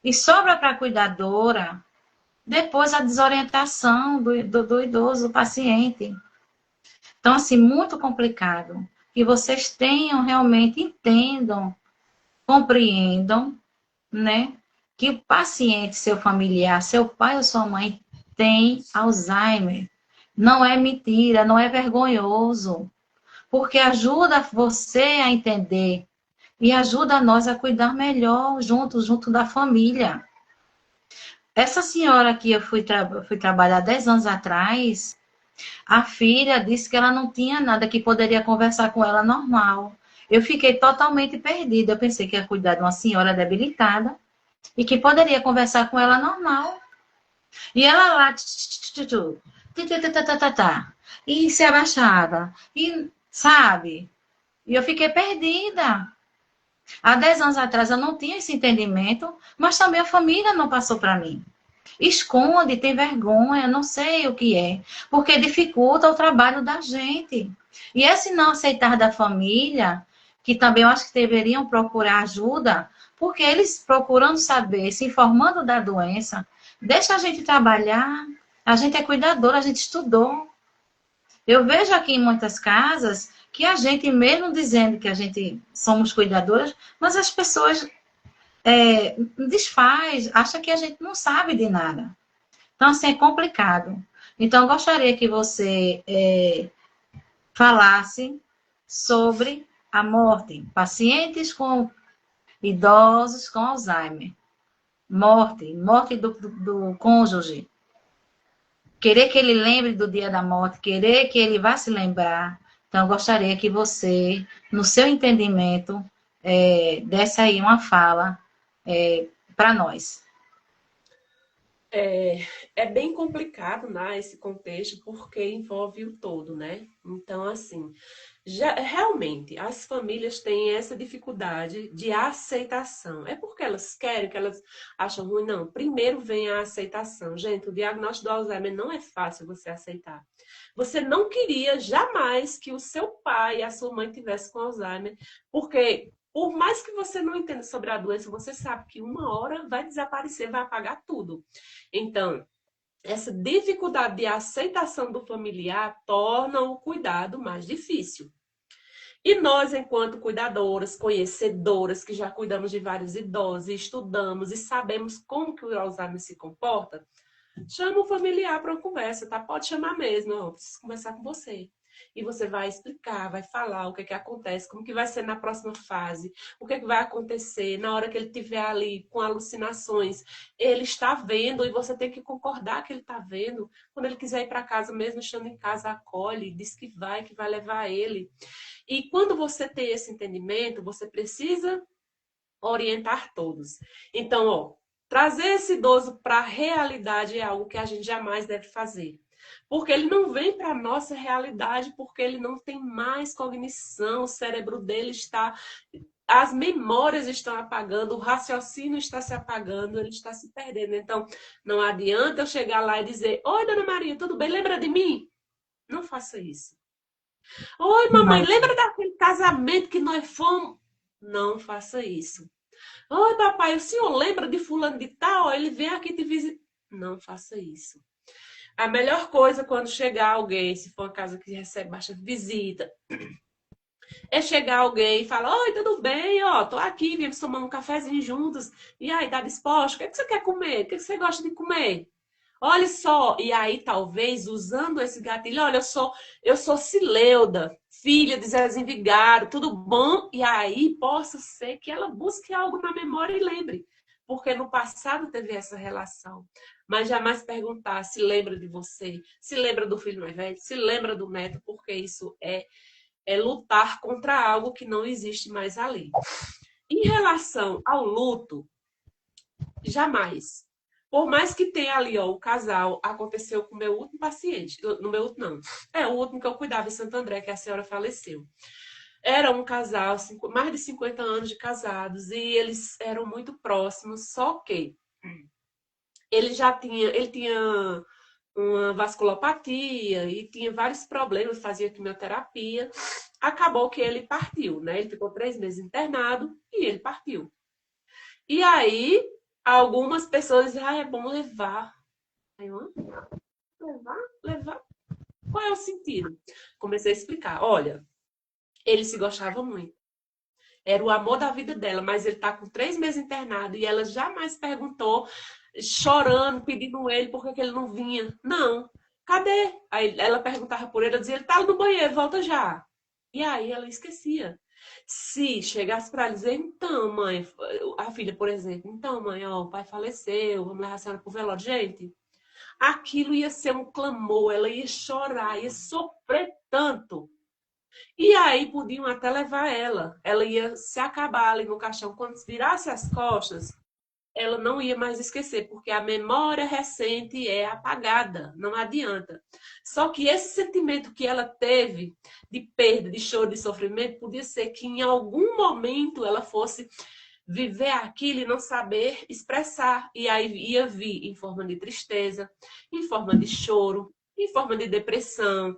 E sobra para a cuidadora depois a desorientação do idoso, do paciente. Então, assim, muito complicado. Que vocês tenham realmente, entendam, compreendam, né? Que o paciente, seu familiar, seu pai ou sua mãe tem Alzheimer. Não é mentira, não é vergonhoso. Porque ajuda você a entender e ajuda nós a cuidar melhor junto da família. Essa senhora que eu fui trabalhar 10 anos atrás, a filha disse que ela não tinha nada, que poderia conversar com ela normal. Eu fiquei totalmente perdida. Eu pensei que ia cuidar de uma senhora debilitada e que poderia conversar com ela normal. E ela lá, e se abaixava, e sabe? E eu fiquei perdida. Há 10 anos atrás eu não tinha esse entendimento, mas também a família não passou para mim. Esconde, tem vergonha, não sei o que é, porque dificulta o trabalho da gente. E esse não aceitar da família, que também eu acho que deveriam procurar ajuda, porque eles procurando saber, se informando da doença, deixa a gente trabalhar, a gente é cuidadora, a gente estudou. Eu vejo aqui em muitas casas que a gente, mesmo dizendo que a gente somos cuidadoras, mas as pessoas desfaz, acha que a gente não sabe de nada. Então, assim, é complicado. Então, eu gostaria que você falasse sobre a morte. Pacientes com idosos com Alzheimer. Morte do cônjuge. Querer que ele lembre do dia da morte, querer que ele vá se lembrar. Então, eu gostaria que você, no seu entendimento, desse aí uma fala para nós.
É, é bem complicado, né, esse contexto, porque envolve o todo, né? Então, assim, realmente as famílias têm essa dificuldade de aceitação. É porque elas querem, que elas acham ruim? Não. Primeiro vem a aceitação. Gente, o diagnóstico do Alzheimer não é fácil você aceitar. Você não queria jamais que o seu pai e a sua mãe tivessem com Alzheimer, porque por mais que você não entenda sobre a doença, você sabe que uma hora vai desaparecer, vai apagar tudo. Então, essa dificuldade de aceitação do familiar torna o cuidado mais difícil. E nós, enquanto cuidadoras, conhecedoras, que já cuidamos de vários idosos, estudamos e sabemos como que o Alzheimer se comporta, chama o familiar para uma conversa, tá? Pode chamar mesmo, ó, preciso conversar com você. E você vai explicar, vai falar o que é que acontece, como que vai ser na próxima fase, o que é que vai acontecer na hora que ele estiver ali com alucinações. Ele está vendo e você tem que concordar que ele está vendo. Quando ele quiser ir para casa mesmo, estando em casa, acolhe, diz que vai levar ele. E quando você tem esse entendimento, você precisa orientar todos. Então, ó, trazer esse idoso para a realidade é algo que a gente jamais deve fazer. Porque ele não vem para a nossa realidade, porque ele não tem mais cognição, o cérebro dele está. As memórias estão apagando, o raciocínio está se apagando, ele está se perdendo. Então, não adianta eu chegar lá e dizer: Oi, dona Maria, tudo bem? Lembra de mim? Não faça isso. Oi, mamãe,
Mas,
lembra daquele casamento que nós fomos? Não faça isso. Oi, papai, o senhor lembra de fulano de tal? Ele vem aqui te visitar. Não faça isso. A melhor coisa quando chegar alguém, se for uma casa que recebe bastante visita, é chegar alguém e falar: Oi, tudo bem? Ó, tô aqui, viemos tomar um cafezinho juntos. E aí, tá disposto? O que é que você quer comer? O que é que você gosta de comer? Olha só, e aí talvez usando esse gatilho, olha, eu sou Cileuda, filha de Zezinho Vigário, tudo bom? E aí possa ser que ela busque algo na memória e lembre, porque no passado teve essa relação. Mas jamais perguntar se lembra de você, se lembra do filho mais velho, se lembra do neto, porque isso é lutar contra algo que não existe mais ali. Em relação ao luto, jamais. Por mais que tenha ali, ó, o casal, aconteceu com o meu último paciente, no meu último não, o último que eu cuidava em Santo André, que a senhora faleceu. Era um casal, mais de 50 anos de casados, e eles eram muito próximos, só que ele tinha uma vasculopatia e tinha vários problemas, fazia quimioterapia. Acabou que ele partiu, né? Ele ficou 3 meses internado e ele partiu. E aí, algumas pessoas dizem, é bom levar. Aí eu, levar? Levar? Qual é o sentido? Comecei a explicar. Olha, ele se gostava muito. Era o amor da vida dela, mas ele está com 3 meses internado e ela jamais perguntou, chorando, pedindo ele por que ele não vinha. Não. Cadê? Aí ela perguntava por ele, ela dizia, ele tá no banheiro, volta já. E aí ela esquecia. Se chegasse para dizer, então, mãe, a filha, por exemplo, então, mãe, ó, o pai faleceu, vamos levar a senhora pro velório. Gente, aquilo ia ser um clamor, ela ia chorar, ia sofrer tanto. E aí podiam até levar ela. Ela ia se acabar ali no caixão. Quando virasse as costas, ela não ia mais esquecer, porque a memória recente é apagada, não adianta. Só que esse sentimento que ela teve de perda, de choro, de sofrimento, podia ser que em algum momento ela fosse viver aquilo e não saber expressar. E aí ia vir em forma de tristeza, em forma de choro, em forma de depressão.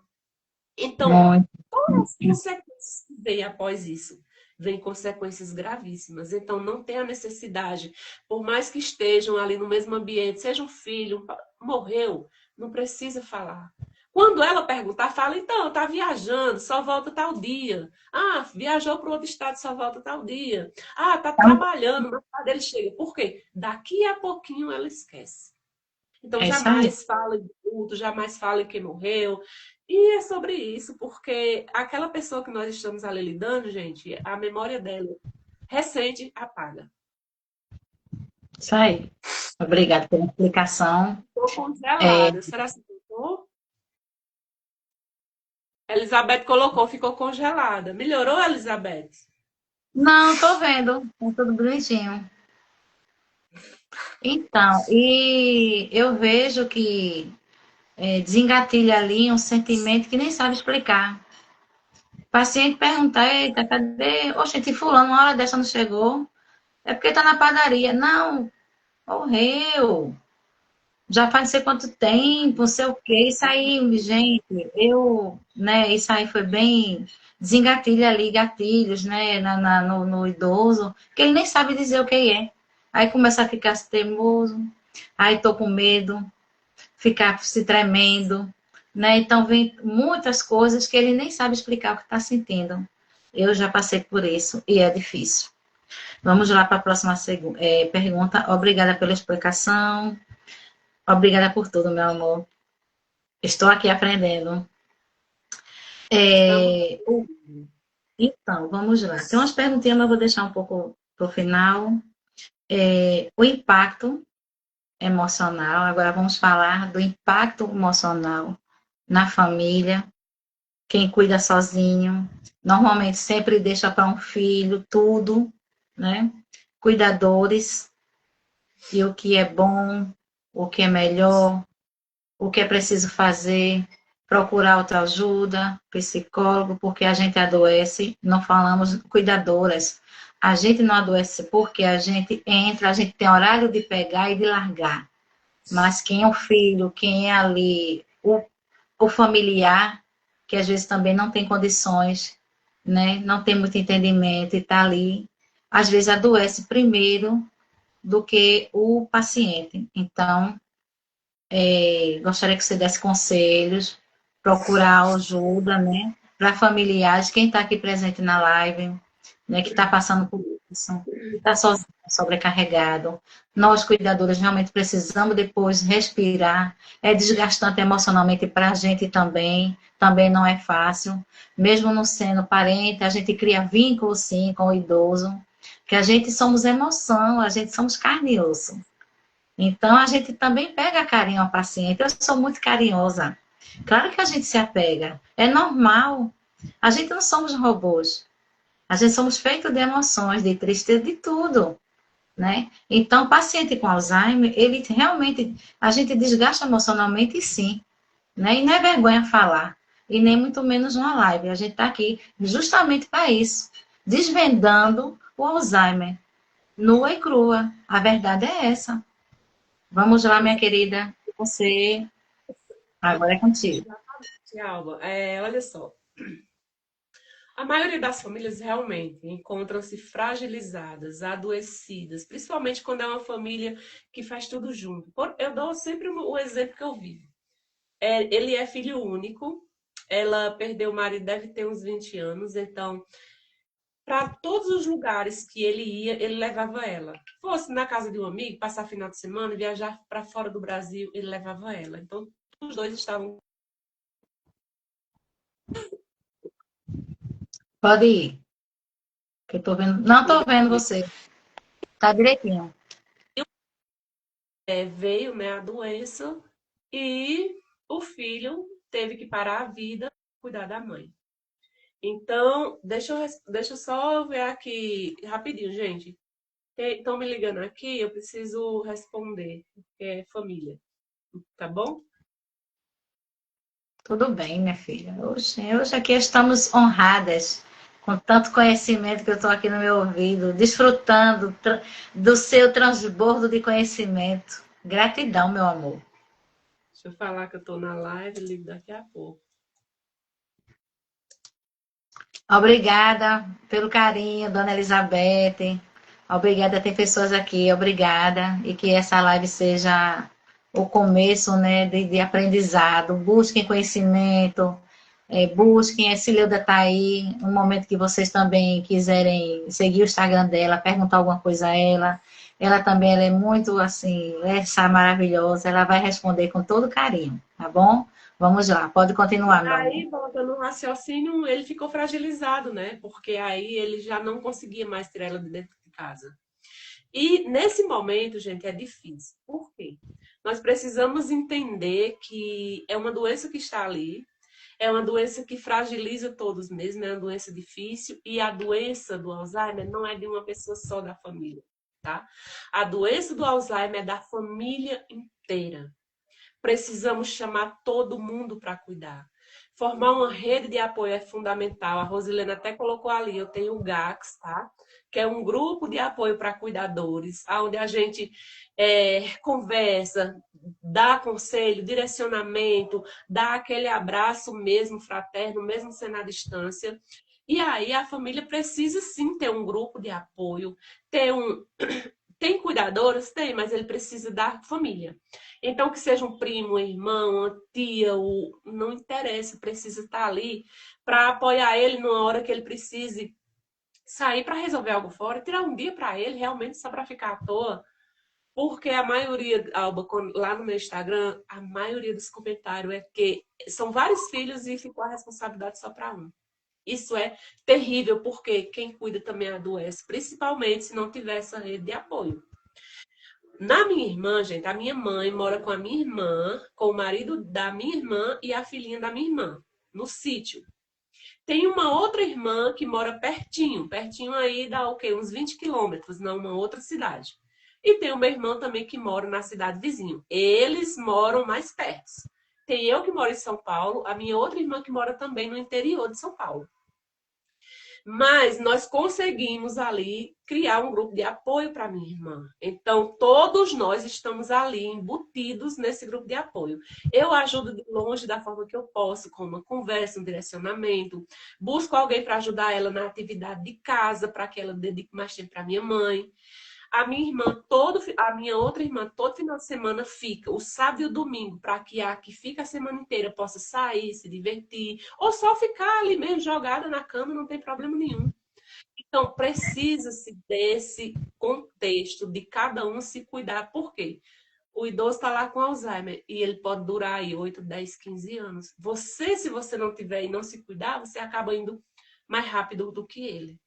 Então,
muito.
todas as consequências que vêm após isso, vêm consequências gravíssimas. Então, não tem a necessidade, por mais que estejam ali no mesmo ambiente, seja um filho, morreu, não precisa falar. Quando ela perguntar, fala, então, tá viajando, só volta tal dia. Ah, viajou para outro estado, só volta tal dia. Ah, tá trabalhando, mas tarde ele chega. Por quê? Daqui a pouquinho ela esquece. Então,
É isso aí.
jamais fale de luto, jamais fale quem morreu. E é sobre isso, porque aquela pessoa que nós estamos ali lidando, gente, a memória dela recente apaga.
Isso aí. Obrigada pela explicação.
Estou
É,
congelada. Será que ficou? Elizabeth colocou, ficou congelada. Melhorou, Elizabeth?
não, tô vendo. Tá tudo bonitinho. Então, e eu vejo que desengatilha ali um sentimento que nem sabe explicar. O paciente pergunta, eita, cadê? Oxente, fulano, uma hora dessa não chegou. É porque tá na padaria. Não, morreu. Já faz não sei quanto tempo, não sei o quê. Isso aí, gente, isso aí foi bem. Desengatilha ali gatilhos, né, no idoso, que ele nem sabe dizer o que é. Aí começa a ficar teimoso, aí tô com medo, ficar se tremendo, né? Então vem muitas coisas que ele nem sabe explicar o que está sentindo. Eu já passei por isso e é difícil. Vamos lá para a próxima pergunta. Obrigada pela explicação. Obrigada por tudo, meu amor. Estou aqui aprendendo.
Estamos.
É, então, vamos lá. Tem umas perguntinhas, mas eu vou deixar um pouco para o final. O impacto emocional. Agora vamos falar do impacto emocional na família. Quem cuida sozinho, normalmente sempre deixa para um filho tudo, né? Cuidadores, e o que é bom, o que é melhor, o que é preciso fazer, procurar outra ajuda, psicólogo, porque a gente adoece, não falamos cuidadoras. A gente não adoece porque a gente entra, a gente tem horário de pegar e de largar. Mas quem é o filho, quem é ali, o familiar, que às vezes também não tem condições, né? Não tem muito entendimento e está ali, às vezes adoece primeiro do que o paciente. Então, gostaria que você desse conselhos, procurar ajuda, né? Para familiares, quem está aqui presente na live, né? Que está passando por isso, que está sozinho, sobrecarregado. Nós, cuidadores, realmente precisamos depois respirar. É desgastante emocionalmente para a gente também não é fácil. Mesmo não sendo parente, a gente cria vínculo, sim, com o idoso, que a gente somos emoção, a gente somos carne e osso. Então, a gente também pega carinho ao paciente. Eu sou muito carinhosa. Claro que a gente se apega. É normal. A gente não somos robôs. A gente somos feitos de emoções, de tristeza, de tudo, né? Então, o paciente com Alzheimer, ele realmente, a gente desgasta emocionalmente, sim, né? E não é vergonha falar. E nem muito menos uma live. A gente está aqui justamente para isso, desvendando o Alzheimer, nua e crua. A verdade é essa. Vamos lá, minha querida. Você, agora é contigo.
Exatamente, Alba. Olha só. A maioria das famílias realmente encontram-se fragilizadas, adoecidas, principalmente quando é uma família que faz tudo junto. Eu dou sempre o exemplo que eu vivo. Ele é filho único, ela perdeu o marido, deve ter uns 20 anos, então, para todos os lugares que ele ia, ele levava ela. Fosse na casa de um amigo, passar final de semana, viajar para fora do Brasil, ele levava ela. Então, os dois estavam.
Pode ir, que eu tô vendo. Não tô vendo você. Tá direitinho.
Veio, né, a doença e o filho teve que parar a vida, cuidar da mãe. Então, deixa eu só ver aqui rapidinho, gente. Estão me ligando aqui, eu preciso responder, porque é família, tá bom?
Tudo bem, minha filha. Hoje aqui estamos honradas com tanto conhecimento que eu estou aqui no meu ouvido, desfrutando do seu transbordo de conhecimento. Gratidão, meu amor.
Deixa eu falar que eu tô na live, ligo daqui a pouco.
Obrigada pelo carinho, dona Elizabeth. Obrigada, tem pessoas aqui, obrigada. E que essa live seja o começo, né, de aprendizado. Busquem conhecimento, busquem. A Cileuda está aí, um momento que vocês também quiserem seguir o Instagram dela, perguntar alguma coisa a ela. Ela também ela é muito, assim, essa maravilhosa. Ela vai responder com todo carinho, tá bom? Vamos lá, pode continuar, meu amor.
Aí, voltando no raciocínio, ele ficou fragilizado, né? Porque aí ele já não conseguia mais tirar ela de dentro de casa. E nesse momento, gente, é difícil. Por quê? Nós precisamos entender que é uma doença que está ali, é uma doença que fragiliza todos mesmo, é uma doença difícil, e a doença do Alzheimer não é de uma pessoa só da família, tá? A doença do Alzheimer é da família inteira. Precisamos chamar todo mundo para cuidar. Formar uma rede de apoio é fundamental. A Rosilena até colocou ali, eu tenho o GACS, tá? Que é um grupo de apoio para cuidadores, onde a gente conversa, dá conselho, direcionamento, dá aquele abraço mesmo fraterno, mesmo sendo à distância. E aí a família precisa sim ter um grupo de apoio, ter um... Tem cuidadores? Tem, mas ele precisa da família. Então, que seja um primo, um irmão, uma tia, não interessa, precisa estar ali para apoiar ele numa hora que ele precise sair para resolver algo fora, tirar um dia para ele, realmente só para ficar à toa. Porque a maioria, Alba, lá no meu Instagram, a maioria dos comentários é que são vários filhos e ficou a responsabilidade só para um. Isso é terrível, porque quem cuida também adoece, principalmente se não tiver essa rede de apoio. Na minha irmã, gente, a minha mãe mora com a minha irmã, com o marido da minha irmã e a filhinha da minha irmã, no sítio. Tem uma outra irmã que mora pertinho, pertinho aí dá o quê? Uns 20 quilômetros, numa outra cidade. E tem o meu irmão também que mora na cidade vizinha. Eles moram mais perto. Tem eu que moro em São Paulo, a minha outra irmã que mora também no interior de São Paulo. Mas nós conseguimos ali criar um grupo de apoio para minha irmã. Então, todos nós estamos ali embutidos nesse grupo de apoio. Eu ajudo de longe da forma que eu posso, com uma conversa, um direcionamento. Busco alguém para ajudar ela na atividade de casa, para que ela dedique mais tempo para minha mãe. A minha outra irmã, todo final de semana fica, o sábado e o domingo, para que a que fica a semana inteira possa sair, se divertir, ou só ficar ali mesmo jogada na cama, não tem problema nenhum. Então, precisa-se desse contexto de cada um se cuidar. Por quê? O idoso está lá com Alzheimer e ele pode durar aí 8, 10, 15 anos. Você, se você não tiver e não se cuidar, você acaba indo mais rápido do que ele.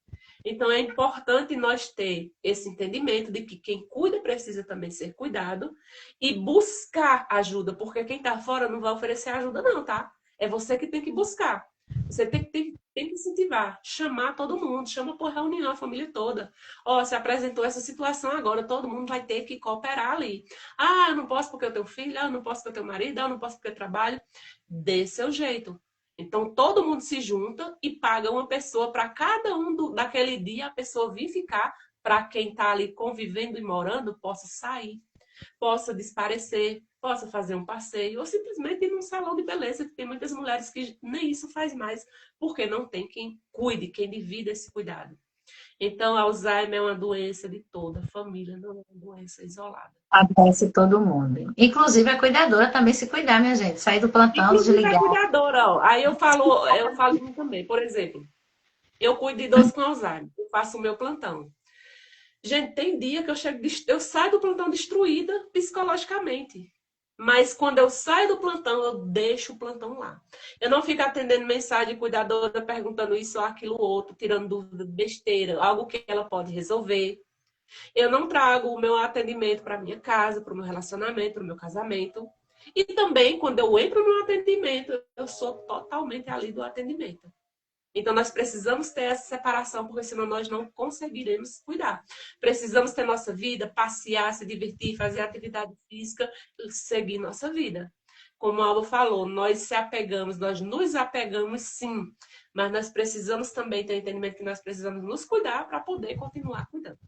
Então, é importante nós ter esse entendimento de que quem cuida precisa também ser cuidado e buscar ajuda, porque quem está fora não vai oferecer ajuda não, tá? É você que tem que buscar. Você tem que incentivar, chamar todo mundo, chama por reunião a família toda. Ó, se apresentou essa situação agora, todo mundo vai ter que cooperar ali. Ah, eu não posso porque eu tenho filho, ah, eu não posso porque eu tenho marido, ah, eu não posso porque eu trabalho. Dê seu jeito. Então, todo mundo se junta e paga uma pessoa para cada daquele dia, a pessoa vir ficar, para quem está ali convivendo e morando, possa sair, possa desaparecer, possa fazer um passeio, ou simplesmente ir num salão de beleza, que tem muitas mulheres que nem isso faz mais, porque não tem quem cuide, quem divida esse cuidado. Então, Alzheimer é uma doença de toda a família, não é uma doença isolada.
Acontece todo mundo. Inclusive a cuidadora também se cuidar, minha gente. Sair do plantão,
Inclusive a
desligar.
cuidadora, ó. Aí eu falo de mim também. Por exemplo, eu cuido de idosos com Alzheimer, eu faço o meu plantão. Gente, tem dia que eu saio do plantão destruída psicologicamente. Mas quando eu saio do plantão, eu deixo o plantão lá. Eu não fico atendendo mensagem de cuidadora, perguntando isso ou aquilo outro, tirando dúvida, besteira, algo que ela pode resolver. Eu não trago o meu atendimento para minha casa, para o meu relacionamento, para o meu casamento. E também, quando eu entro no atendimento, eu sou totalmente ali do atendimento. Então, nós precisamos ter essa separação, porque senão nós não conseguiremos cuidar. Precisamos ter nossa vida, passear, se divertir, fazer atividade física, seguir nossa vida. Como a Alba falou, nós nos apegamos sim, mas nós precisamos também ter o entendimento que nós precisamos nos cuidar para poder continuar cuidando.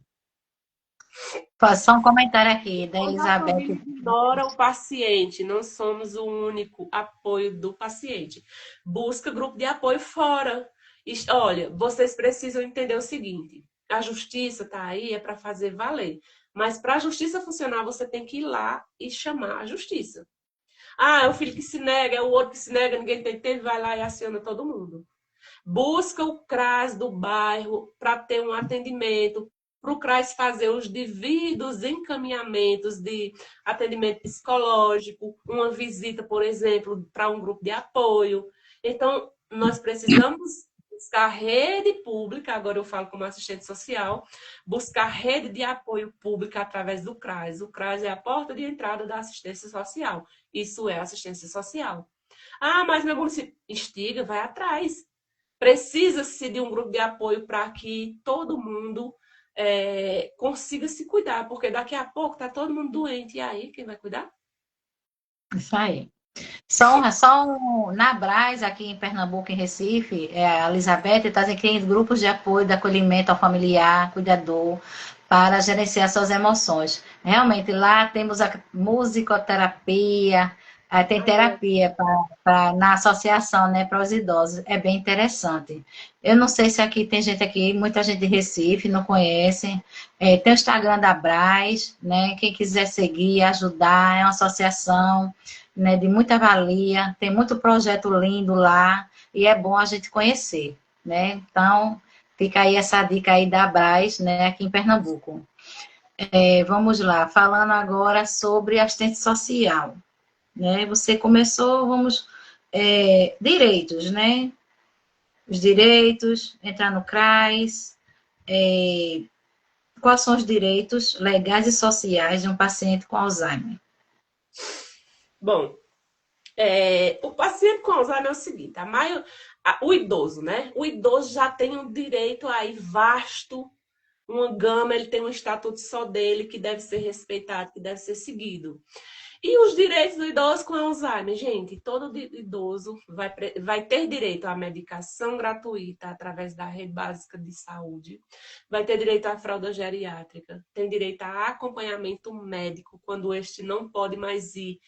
Só um comentário aqui da
Toda a
Elizabeth.
família ignora o paciente, não somos o único apoio do paciente. Busca grupo de apoio fora. Olha, vocês precisam entender o seguinte: a justiça está aí é para fazer valer. Mas para a justiça funcionar, você tem que ir lá e chamar a justiça. Ah, é o filho que se nega, é o outro que se nega, ninguém tem tempo, vai lá e aciona todo mundo. Busca o CRAS do bairro para ter um atendimento, para o CRAS fazer os devidos encaminhamentos de atendimento psicológico, uma visita, por exemplo, para um grupo de apoio. Então, nós precisamos buscar rede pública, agora eu falo como assistente social, buscar rede de apoio pública através do CRAS. O CRAS é a porta de entrada da assistência social. Isso é assistência social. Ah, mas meu município instiga, vai atrás. Precisa-se de um grupo de apoio para que todo mundo consiga se cuidar, porque daqui a pouco tá todo mundo doente, e aí quem vai cuidar?
Isso aí. Na Brás, aqui em Pernambuco, em Recife, a Elizabeth está criando grupos de apoio, de acolhimento ao familiar, cuidador, para gerenciar suas emoções. Realmente, lá temos a musicoterapia, tem terapia na associação, né, para os idosos. É bem interessante. Eu não sei se aqui tem gente aqui, muita gente de Recife, não conhece. Tem o Instagram da Brás, né? Quem quiser seguir, ajudar, é uma associação, né, de muita valia, tem muito projeto lindo lá e é bom a gente conhecer, né? Então, fica aí essa dica aí da Brás, né, aqui em Pernambuco. Vamos lá, falando agora sobre assistente social, né? Você começou, direitos, né? Os direitos, entrar no CRAS, quais são os direitos legais e sociais de um paciente com Alzheimer?
Bom, o paciente com Alzheimer é o seguinte, o idoso, né? O idoso já tem um direito aí vasto, uma gama, ele tem um estatuto só dele que deve ser respeitado, que deve ser seguido. E os direitos do idoso com Alzheimer? Gente, todo idoso vai ter direito à medicação gratuita através da rede básica de saúde, vai ter direito à fralda geriátrica, tem direito a acompanhamento médico quando este não pode mais ir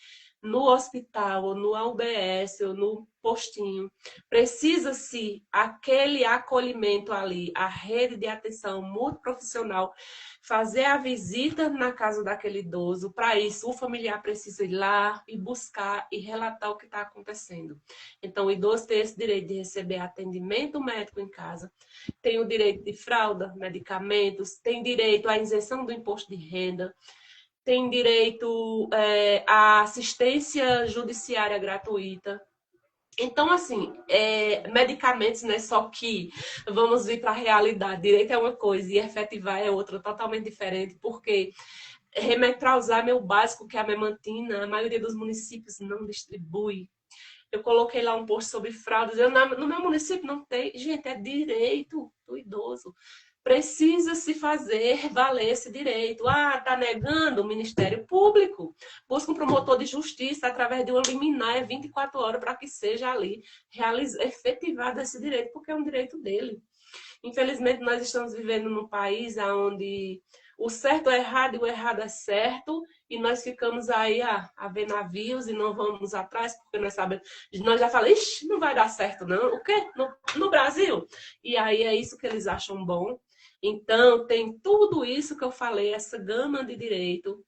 no hospital, ou no UBS, ou no postinho. Precisa-se aquele acolhimento ali, a rede de atenção multiprofissional, fazer a visita na casa daquele idoso. Para isso, o familiar precisa ir lá e buscar e relatar o que está acontecendo. Então, o idoso tem esse direito de receber atendimento médico em casa, tem o direito de fralda, medicamentos, tem direito à isenção do imposto de renda, tem direito à assistência judiciária gratuita. Então, assim, medicamentos, né? Só que vamos vir para a realidade. Direito é uma coisa e efetivar é outra, totalmente diferente, porque remédio para Alzheimer é o básico, que é a memantina, a maioria dos municípios não distribui. Eu coloquei lá um post sobre fraldas. No meu município não tem. Gente, é direito do idoso. Precisa se fazer valer esse direito. Ah, está negando o Ministério Público. Busca um promotor de justiça através de uma liminar 24 horas para que seja ali efetivado esse direito, porque é um direito dele. Infelizmente, nós estamos vivendo num país onde o certo é errado e o errado é certo, e nós ficamos aí a ver navios e não vamos atrás, porque nós sabemos, nós já falamos, ixi, não vai dar certo não, o quê? No Brasil? E aí é isso que eles acham bom. Então, tem tudo isso que eu falei, essa gama de direito,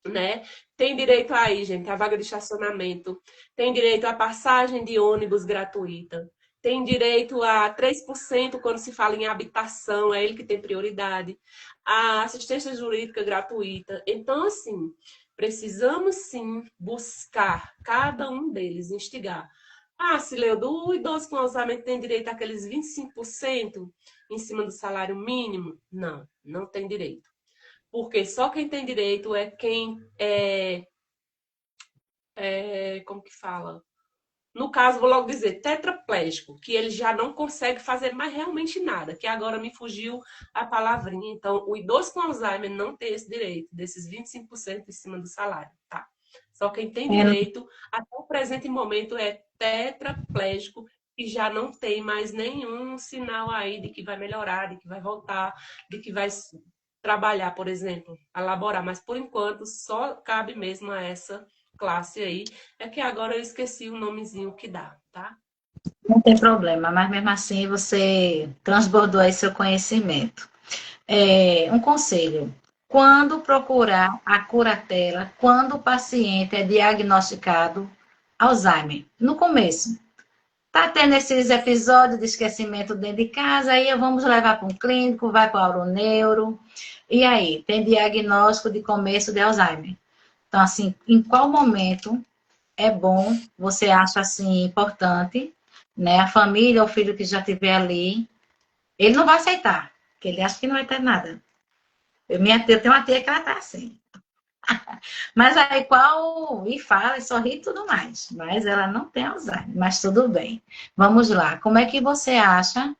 né? Tem direito aí, gente, a vaga de estacionamento, tem direito à passagem de ônibus gratuita, tem direito a 3% quando se fala em habitação, é ele que tem prioridade, a assistência jurídica gratuita. Então, assim, precisamos sim buscar cada um deles, instigar. Ah, Cileudo, o idoso com Alzheimer tem direito àqueles 25% em cima do salário mínimo? Não, não tem direito. Porque só quem tem direito é quem como que fala? No caso, vou logo dizer, tetraplégico, que ele já não consegue fazer mais realmente nada, que agora me fugiu a palavrinha. Então, o idoso com Alzheimer não tem esse direito, desses 25% em cima do salário, tá? Só quem tem direito, até o presente momento, é tetraplégico e já não tem mais nenhum sinal aí de que vai melhorar, de que vai voltar, de que vai trabalhar, por exemplo, elaborar. Mas, por enquanto, só cabe mesmo a essa classe aí. É que agora eu esqueci o nomezinho que dá, tá?
Não tem problema, mas mesmo assim você transbordou aí seu conhecimento. Um conselho: quando procurar a curatela, quando o paciente é diagnosticado Alzheimer? No começo. Tá tendo esses episódios de esquecimento dentro de casa, aí vamos levar para um clínico, vai para o neuroneuro, e aí, tem diagnóstico de começo de Alzheimer. Então, assim, em qual momento é bom, você acha assim importante, né? A família, o filho que já estiver ali, ele não vai aceitar, porque ele acha que não vai ter nada. Eu tenho uma tia que ela tá assim. Mas aí qual. E fala, e sorri e tudo mais. Mas ela não tem Alzheimer, mas tudo bem. Vamos lá. Como é que você acha?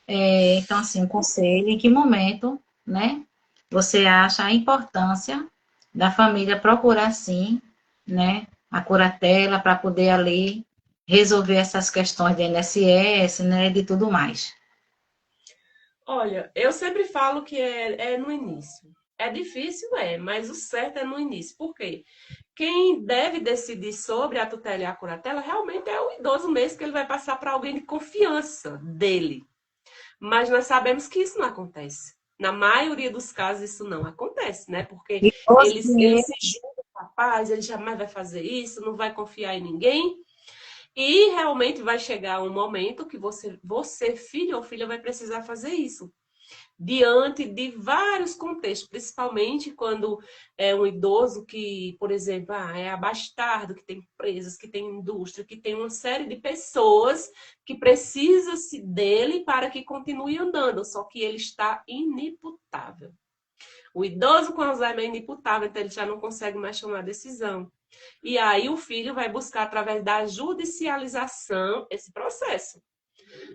Então, assim, um conselho, em que momento né, você acha a importância da família procurar, sim, né, a curatela para poder ali resolver essas questões de INSS, né, de tudo mais.
Olha, eu sempre falo que é no início. É difícil, mas o certo é no início. Por quê? Quem deve decidir sobre a tutela e a curatela realmente é o idoso mesmo, que ele vai passar para alguém de confiança dele. Mas nós sabemos que isso não acontece. Na maioria dos casos, isso não acontece, né? Porque
E
ele
você,
se julga capaz, ele jamais vai fazer isso, não vai confiar em ninguém. E realmente vai chegar um momento que você, filho ou filha, vai precisar fazer isso diante de vários contextos, principalmente quando é um idoso que, por exemplo, é abastado, que tem empresas, que tem indústria, que tem uma série de pessoas que precisam-se dele para que continue andando, só que ele está inimputável. O idoso com Alzheimer é inimputável, então ele já não consegue mais tomar decisão. E aí o filho vai buscar, através da judicialização, esse processo.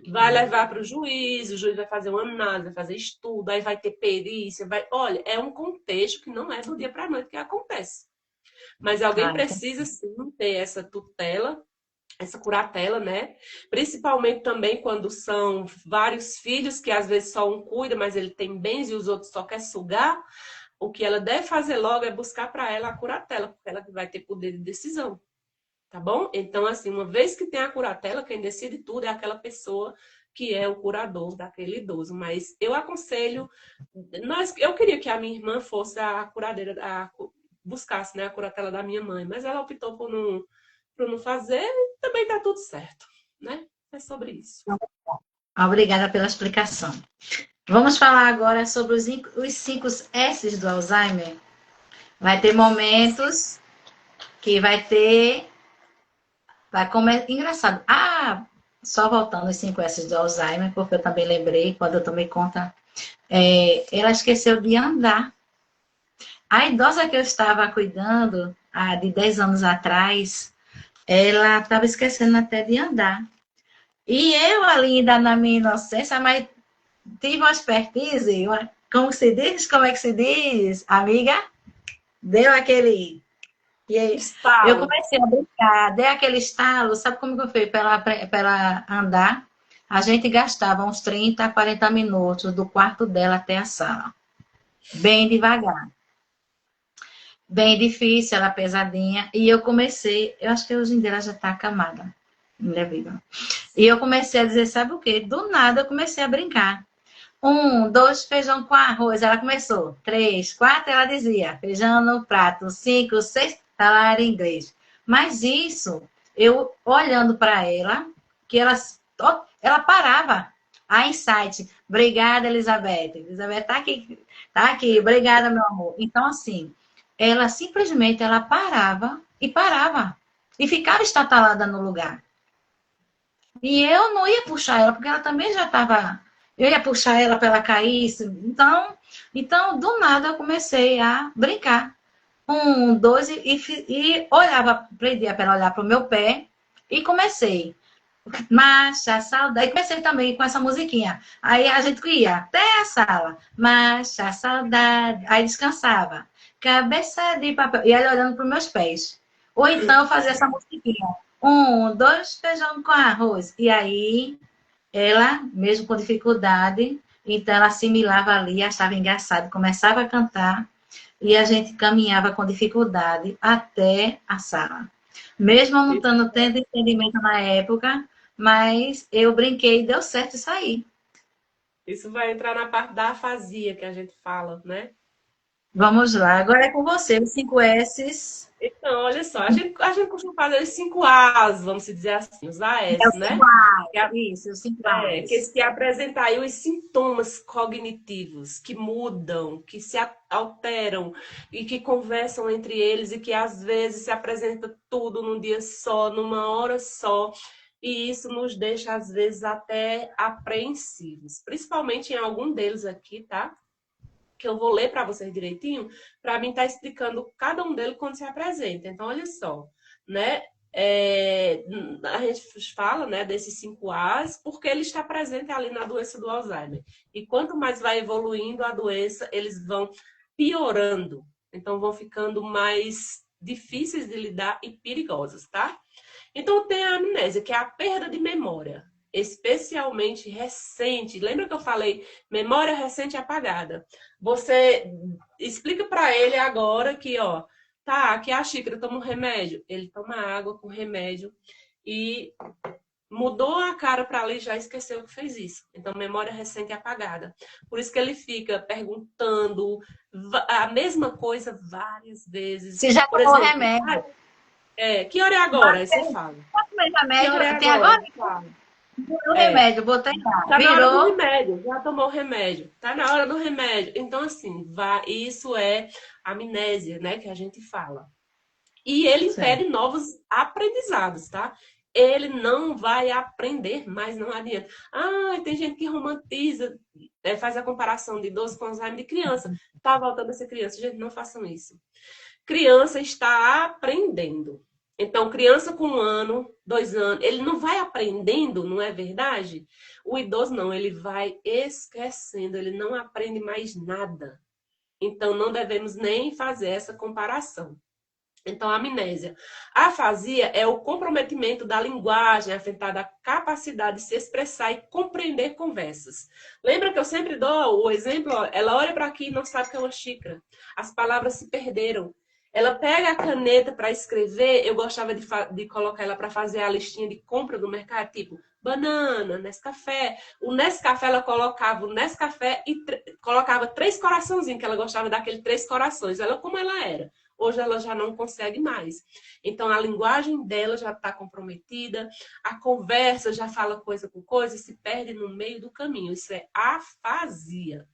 Vai levar para o juiz vai fazer uma análise, vai fazer estudo, aí vai ter perícia, vai. Olha, é um contexto que não é do dia para a noite que acontece. Mas alguém
ah,
precisa sim ter essa tutela, essa curatela, né? Principalmente também quando são vários filhos, que às vezes só um cuida, mas ele tem bens e os outros só quer sugar. O que ela deve fazer logo é buscar para ela a curatela, porque ela vai ter poder de decisão. Tá bom? Então, assim, uma vez que tem a curatela, quem decide tudo é aquela pessoa que é o curador daquele idoso. Mas eu aconselho, eu queria que a minha irmã fosse a curadeira, buscasse, né, a curatela da minha mãe, mas ela optou por não fazer e também tá tudo certo, né? É sobre isso.
obrigada pela explicação. Vamos falar agora sobre os 5 S's do Alzheimer. Vai ter momentos que vai ter. Vai comer. Engraçado. Ah, só voltando os 5 S's do Alzheimer, porque eu também lembrei, quando eu tomei conta, ela esqueceu de andar. A idosa que eu estava cuidando, de 10 anos atrás, ela estava esquecendo até de andar. E eu ali, ainda na minha inocência, mas tive uma expertise, como se diz? Como é que se diz? Amiga, deu aquele. E aí, eu
Estalo.
comecei a brincar, dei aquele estalo, sabe como que eu fui? Para ela andar, a gente gastava uns 30 a 40 minutos do quarto dela até a sala. Bem devagar. Bem difícil, ela pesadinha. E eu comecei, eu acho que hoje em dia ela já está acamada. Mulher viva. E eu comecei a dizer, sabe o quê? Do nada eu comecei a brincar. 1, 2, feijão com arroz. Ela começou. 3, 4, ela dizia. Feijão no prato. 5, 6, ela era inglês. Mas isso, eu olhando para ela, que ela parava. A insight. Obrigada, Elizabeth. Elizabeth tá aqui. Tá aqui. Obrigada, meu amor. Então, assim, ela simplesmente ela parava e parava. E ficava estatalada no lugar. E eu não ia puxar ela, porque ela também já estava. Eu ia puxar ela para ela cair. Então, do nada, eu comecei a brincar. 1, 2, e olhava, prendia para ela olhar para o meu pé e comecei. Marcha, saudade. E comecei também com essa musiquinha. Aí a gente ia até a sala. Marcha, saudade. Aí descansava. Cabeça de papel. E ela olhando para os meus pés. Ou então eu fazia essa musiquinha. 1, 2, feijão com arroz. E aí, ela, mesmo com dificuldade, então ela assimilava ali, achava engraçado, começava a cantar e a gente caminhava com dificuldade até a sala. Mesmo eu não tendo entendimento na época, mas eu brinquei e deu certo isso aí.
Isso vai entrar na parte da afasia que a gente fala, né?
Vamos lá, agora é com você, os 5 S's.
Então, olha só, a gente costuma fazer os 5 As, vamos dizer assim, os
É o
AS,
cinco
né?
A's, isso, os 5
Que
A's.
se apresentar aí os sintomas cognitivos que mudam, que se alteram e que conversam entre eles e que às vezes se apresenta tudo num dia só, numa hora só. E isso nos deixa, às vezes, até apreensivos, principalmente em algum deles aqui, tá? Que eu vou ler para vocês direitinho, para mim estar explicando cada um deles quando se apresenta. Então, olha só, né? A gente fala, né, desses 5 As, porque ele está presente ali na doença do Alzheimer. E quanto mais vai evoluindo a doença, eles vão piorando. Então, vão ficando mais difíceis de lidar e perigosos, tá? Então, tem a amnésia, que é a perda de memória, especialmente recente. Lembra que eu falei memória recente apagada? Você explica para ele agora que, ó, tá, aqui é a xícara, toma um remédio. Ele toma água com remédio e mudou a cara para ali e já esqueceu que fez isso. Então, memória recente apagada. Por isso que ele fica perguntando a mesma coisa várias vezes.
Se já
Por
tomou
exemplo,
remédio.
que hora é agora? Aí você fala. Que hora é
Remédio, tem
agora?
agora
Fala.
o remédio, botei lá.
Tá na hora do
Virou.
remédio, já tomou o remédio. Tá na hora do remédio. Então, assim, isso é amnésia, né? Que a gente fala. E ele impede
Certo.
novos aprendizados, tá? Ele não vai aprender mais, não adianta. Ah, tem gente que romantiza, faz a comparação de idoso com Alzheimer de criança. Tá voltando a ser criança. Gente, não façam isso. Criança está aprendendo. Então, criança com 1 ano, 2 anos, ele não vai aprendendo, não é verdade? O idoso não, ele vai esquecendo, ele não aprende mais nada. Então, não devemos nem fazer essa comparação. Então, a amnésia. A afasia é o comprometimento da linguagem, afetada a capacidade de se expressar e compreender conversas. Lembra que eu sempre dou o exemplo? Ó, ela olha para aqui e não sabe o que é uma xícara. As palavras se perderam. Ela pega a caneta para escrever, eu gostava de colocar ela para fazer a listinha de compra do mercado, tipo banana, Nescafé. O Nescafé, ela colocava o Nescafé e colocava 3 coraçãozinhos, que ela gostava daquele 3 corações. Ela como ela era. Hoje ela já não consegue mais. Então a linguagem dela já está comprometida, a conversa já fala coisa com coisa e se perde no meio do caminho. Isso é afasia.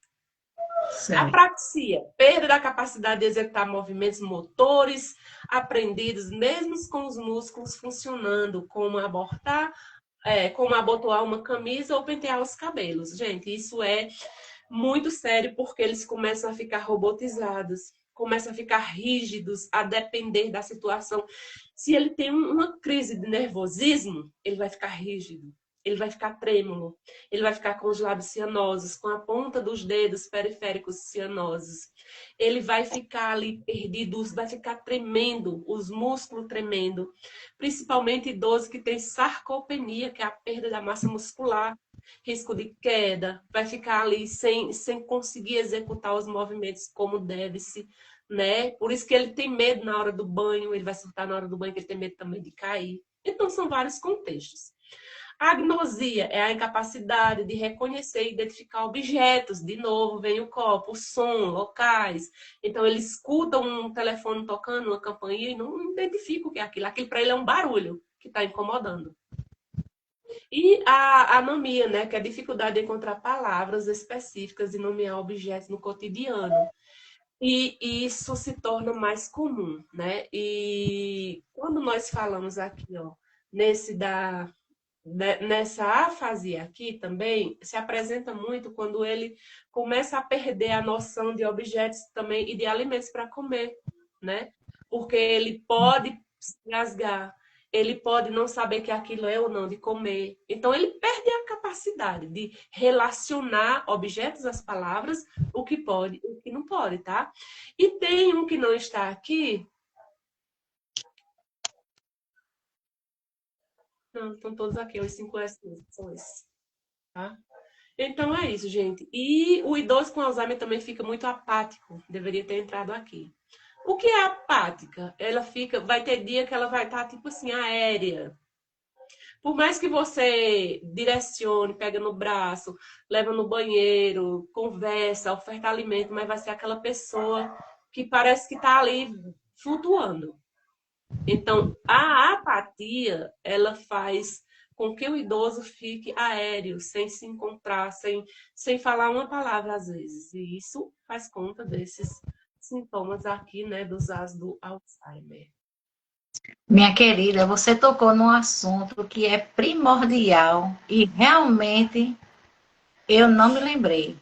Certo.
Apraxia, perda da capacidade de executar movimentos motores aprendidos, mesmo com os músculos funcionando, como abotoar uma camisa ou pentear os cabelos. Gente, isso é muito sério porque eles começam a ficar robotizados, começam a ficar rígidos, a depender da situação. Se ele tem uma crise de nervosismo, ele vai ficar rígido. Ele vai ficar trêmulo, ele vai ficar com os lábios cianosos, com a ponta dos dedos periféricos cianosos. Ele vai ficar ali perdido, vai ficar tremendo, os músculos tremendo. Principalmente idosos que têm sarcopenia, que é a perda da massa muscular, risco de queda, vai ficar ali sem conseguir executar os movimentos como deve-se, né? Por isso que ele tem medo na hora do banho, ele vai surtar na hora do banho, que ele tem medo também de cair. Então, são vários contextos. A agnosia é a incapacidade de reconhecer e identificar objetos. De novo, vem o copo, o som, locais. Então, ele escuta um telefone tocando, uma campainha, e não identifica o que é aquilo. Aquilo para ele é um barulho que está incomodando. E a anomia, né, que é a dificuldade de encontrar palavras específicas e nomear objetos no cotidiano. E isso se torna mais comum, né? E quando nós falamos aqui, ó, nessa afasia aqui também, se apresenta muito quando ele começa a perder a noção de objetos também e de alimentos para comer, né? Porque ele pode se rasgar, ele pode não saber que aquilo é ou não de comer. Então, ele perde a capacidade de relacionar objetos às palavras, o que pode e o que não pode, tá? E tem um que não está aqui. Não, estão todos aqui, os 5 S são esses, tá? Então é isso, gente. E o idoso com Alzheimer também fica muito apático. Deveria ter entrado aqui. O que é apática? Ela vai ter dia que ela vai estar tipo assim, aérea. Por mais que você direcione, pega no braço, leva no banheiro, conversa, oferta alimento, mas vai ser aquela pessoa que parece que está ali flutuando. Então, a apatia, ela faz com que o idoso fique aéreo, sem se encontrar, sem falar uma palavra às vezes. E isso faz conta desses sintomas aqui, né, dos As do Alzheimer.
Minha querida, você tocou num assunto que é primordial e realmente eu não me lembrei.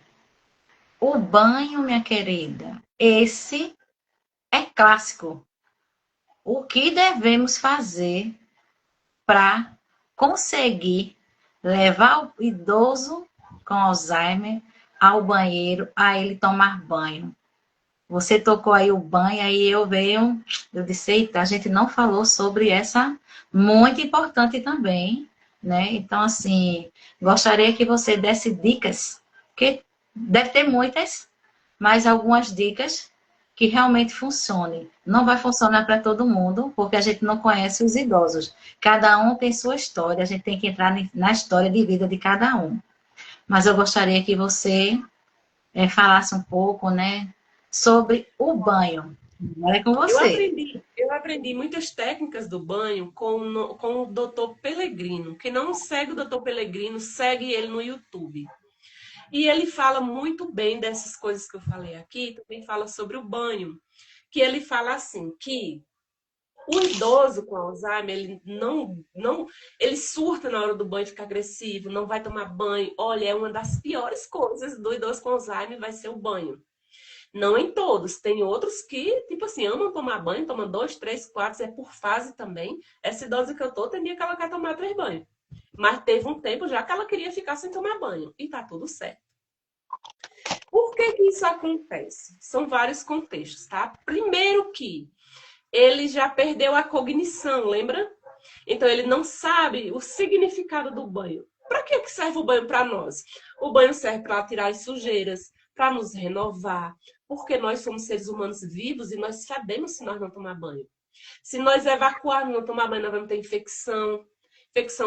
O banho, minha querida, esse é clássico. O que devemos fazer para conseguir levar o idoso com Alzheimer ao banheiro, a ele tomar banho. Você tocou aí o banho, aí eu disse, eita, a gente não falou sobre essa, muito importante também, né? Então, assim, gostaria que você desse dicas, que deve ter muitas, mas algumas dicas que realmente funcionem. Não vai funcionar para todo mundo, porque a gente não conhece os idosos. Cada um tem sua história, a gente tem que entrar na história de vida de cada um. Mas eu gostaria que você falasse um pouco, né, sobre o banho. Agora é com você.
Eu aprendi muitas técnicas do banho com o Dr. Pellegrino. Quem não segue o Dr. Pellegrino, segue ele no YouTube. E ele fala muito bem dessas coisas que eu falei aqui, também fala sobre o banho. Que ele fala assim, que o idoso com Alzheimer, ele surta na hora do banho, fica agressivo, não vai tomar banho. Olha, é uma das piores coisas do idoso com Alzheimer, vai ser o banho. Não em todos, tem outros que, tipo assim, amam tomar banho, tomam 2, 3, 4, é por fase também. Essa idosa que eu tô, tem dia que ela quer tomar 3 banhos. Mas teve um tempo já que ela queria ficar sem tomar banho. E tá tudo certo. Por que que isso acontece? São vários contextos, tá? Primeiro que ele já perdeu a cognição, lembra? Então ele não sabe o significado do banho. Para que serve o banho para nós? O banho serve para tirar as sujeiras, para nos renovar, porque nós somos seres humanos vivos e nós sabemos se nós não tomar banho. Se nós evacuarmos e não tomar banho, nós vamos ter infecção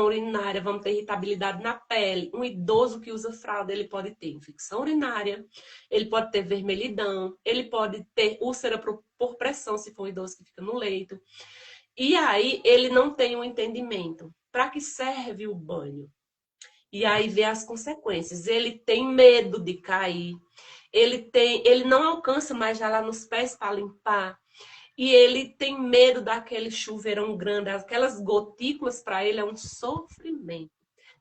urinária, vamos ter irritabilidade na pele. Um idoso que usa fralda, ele pode ter infecção urinária, ele pode ter vermelhidão, ele pode ter úlcera por pressão, se for um idoso que fica no leito. E aí ele não tem um entendimento. Para que serve o banho? E aí vê as consequências. Ele tem medo de cair. Ele não alcança mais já lá nos pés para limpar. E ele tem medo daquele chuveirão grande, aquelas gotículas para ele é um sofrimento.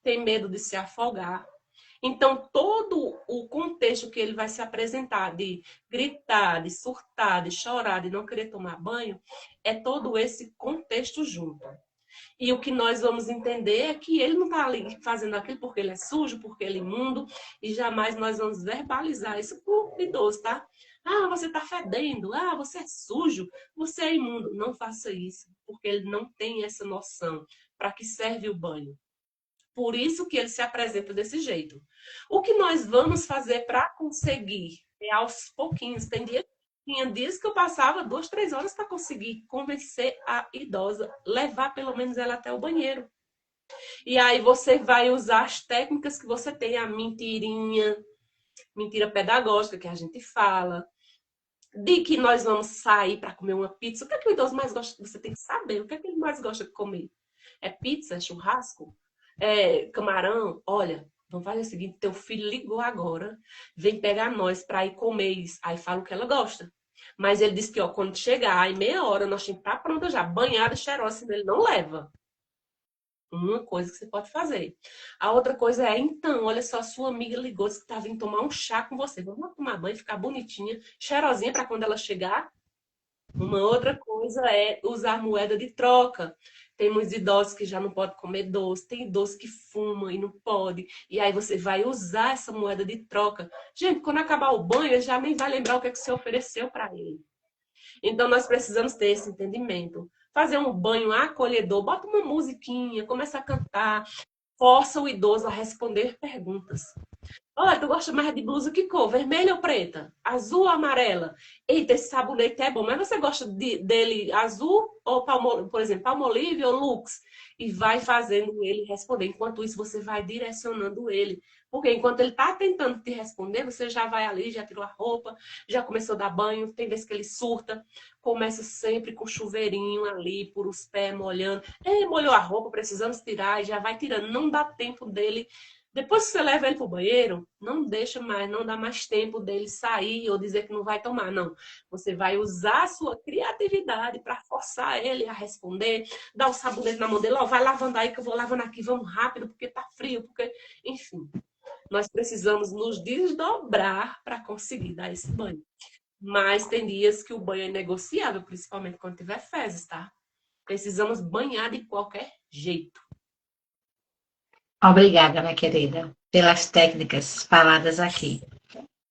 Tem medo de se afogar. Então, todo o contexto que ele vai se apresentar de gritar, de surtar, de chorar, de não querer tomar banho, é todo esse contexto junto. E o que nós vamos entender é que ele não está ali fazendo aquilo porque ele é sujo, porque ele é imundo, e jamais nós vamos verbalizar isso para o idoso, tá? Ah, você está fedendo, ah, você é sujo, você é imundo. Não faça isso, porque ele não tem essa noção. Para que serve o banho? Por isso que ele se apresenta desse jeito. O que nós vamos fazer para conseguir? É aos pouquinhos. Tinha dias que eu passava 2, 3 horas para conseguir convencer a idosa, levar pelo menos ela até o banheiro. E aí você vai usar as técnicas que você tem, a mentirinha, mentira pedagógica que a gente fala, de que nós vamos sair para comer uma pizza. O que é que o idoso mais gosta? Você tem que saber. O que é que ele mais gosta de comer? É pizza? É churrasco? É camarão? Olha, vamos fazer o seguinte, teu filho ligou agora, vem pegar nós para ir comer isso. Aí fala o que ela gosta. Mas ele disse que, ó, quando chegar, em meia hora, nós temos que estar pronta já, banhada, cheirosa, senão ele não leva. Uma coisa que você pode fazer. A outra coisa é, então, olha só, sua amiga ligou, disse que tá vindo tomar um chá com você. Vamos tomar banho, ficar bonitinha, cheirosinha para quando ela chegar. Uma outra coisa é usar moeda de troca. Tem muitos idosos que já não podem comer doce, tem idosos que fumam e não pode. E aí você vai usar essa moeda de troca. Gente, quando acabar o banho, ele já nem vai lembrar o que, é que você ofereceu para ele. Então nós precisamos ter esse entendimento. Fazer um banho acolhedor, bota uma musiquinha, começa a cantar, força o idoso a responder perguntas. Olha, tu gosta mais de blusa que cor? Vermelha ou preta? Azul ou amarela? Eita, esse sabonete é bom, mas você gosta dele azul ou, por exemplo, Palmolive ou Lux? E vai fazendo ele responder. Enquanto isso, você vai direcionando ele. Porque enquanto ele está tentando te responder, você já vai ali, já tirou a roupa, já começou a dar banho, tem vezes que ele surta. Começa sempre com chuveirinho ali, por os pés molhando. Ei, molhou a roupa, precisamos tirar, e já vai tirando. Não dá tempo dele. Depois que você leva ele para o banheiro, não deixa mais, não dá mais tempo dele sair ou dizer que não vai tomar, não. Você vai usar a sua criatividade para forçar ele a responder, dar o sabonete na mão dele, ó, vai lavando aí que eu vou lavando aqui, vamos rápido, porque tá frio, porque... Enfim, nós precisamos nos desdobrar para conseguir dar esse banho. Mas tem dias que o banho é negociável, principalmente quando tiver fezes, tá? Precisamos banhar de qualquer jeito.
Obrigada, minha querida, pelas técnicas faladas aqui.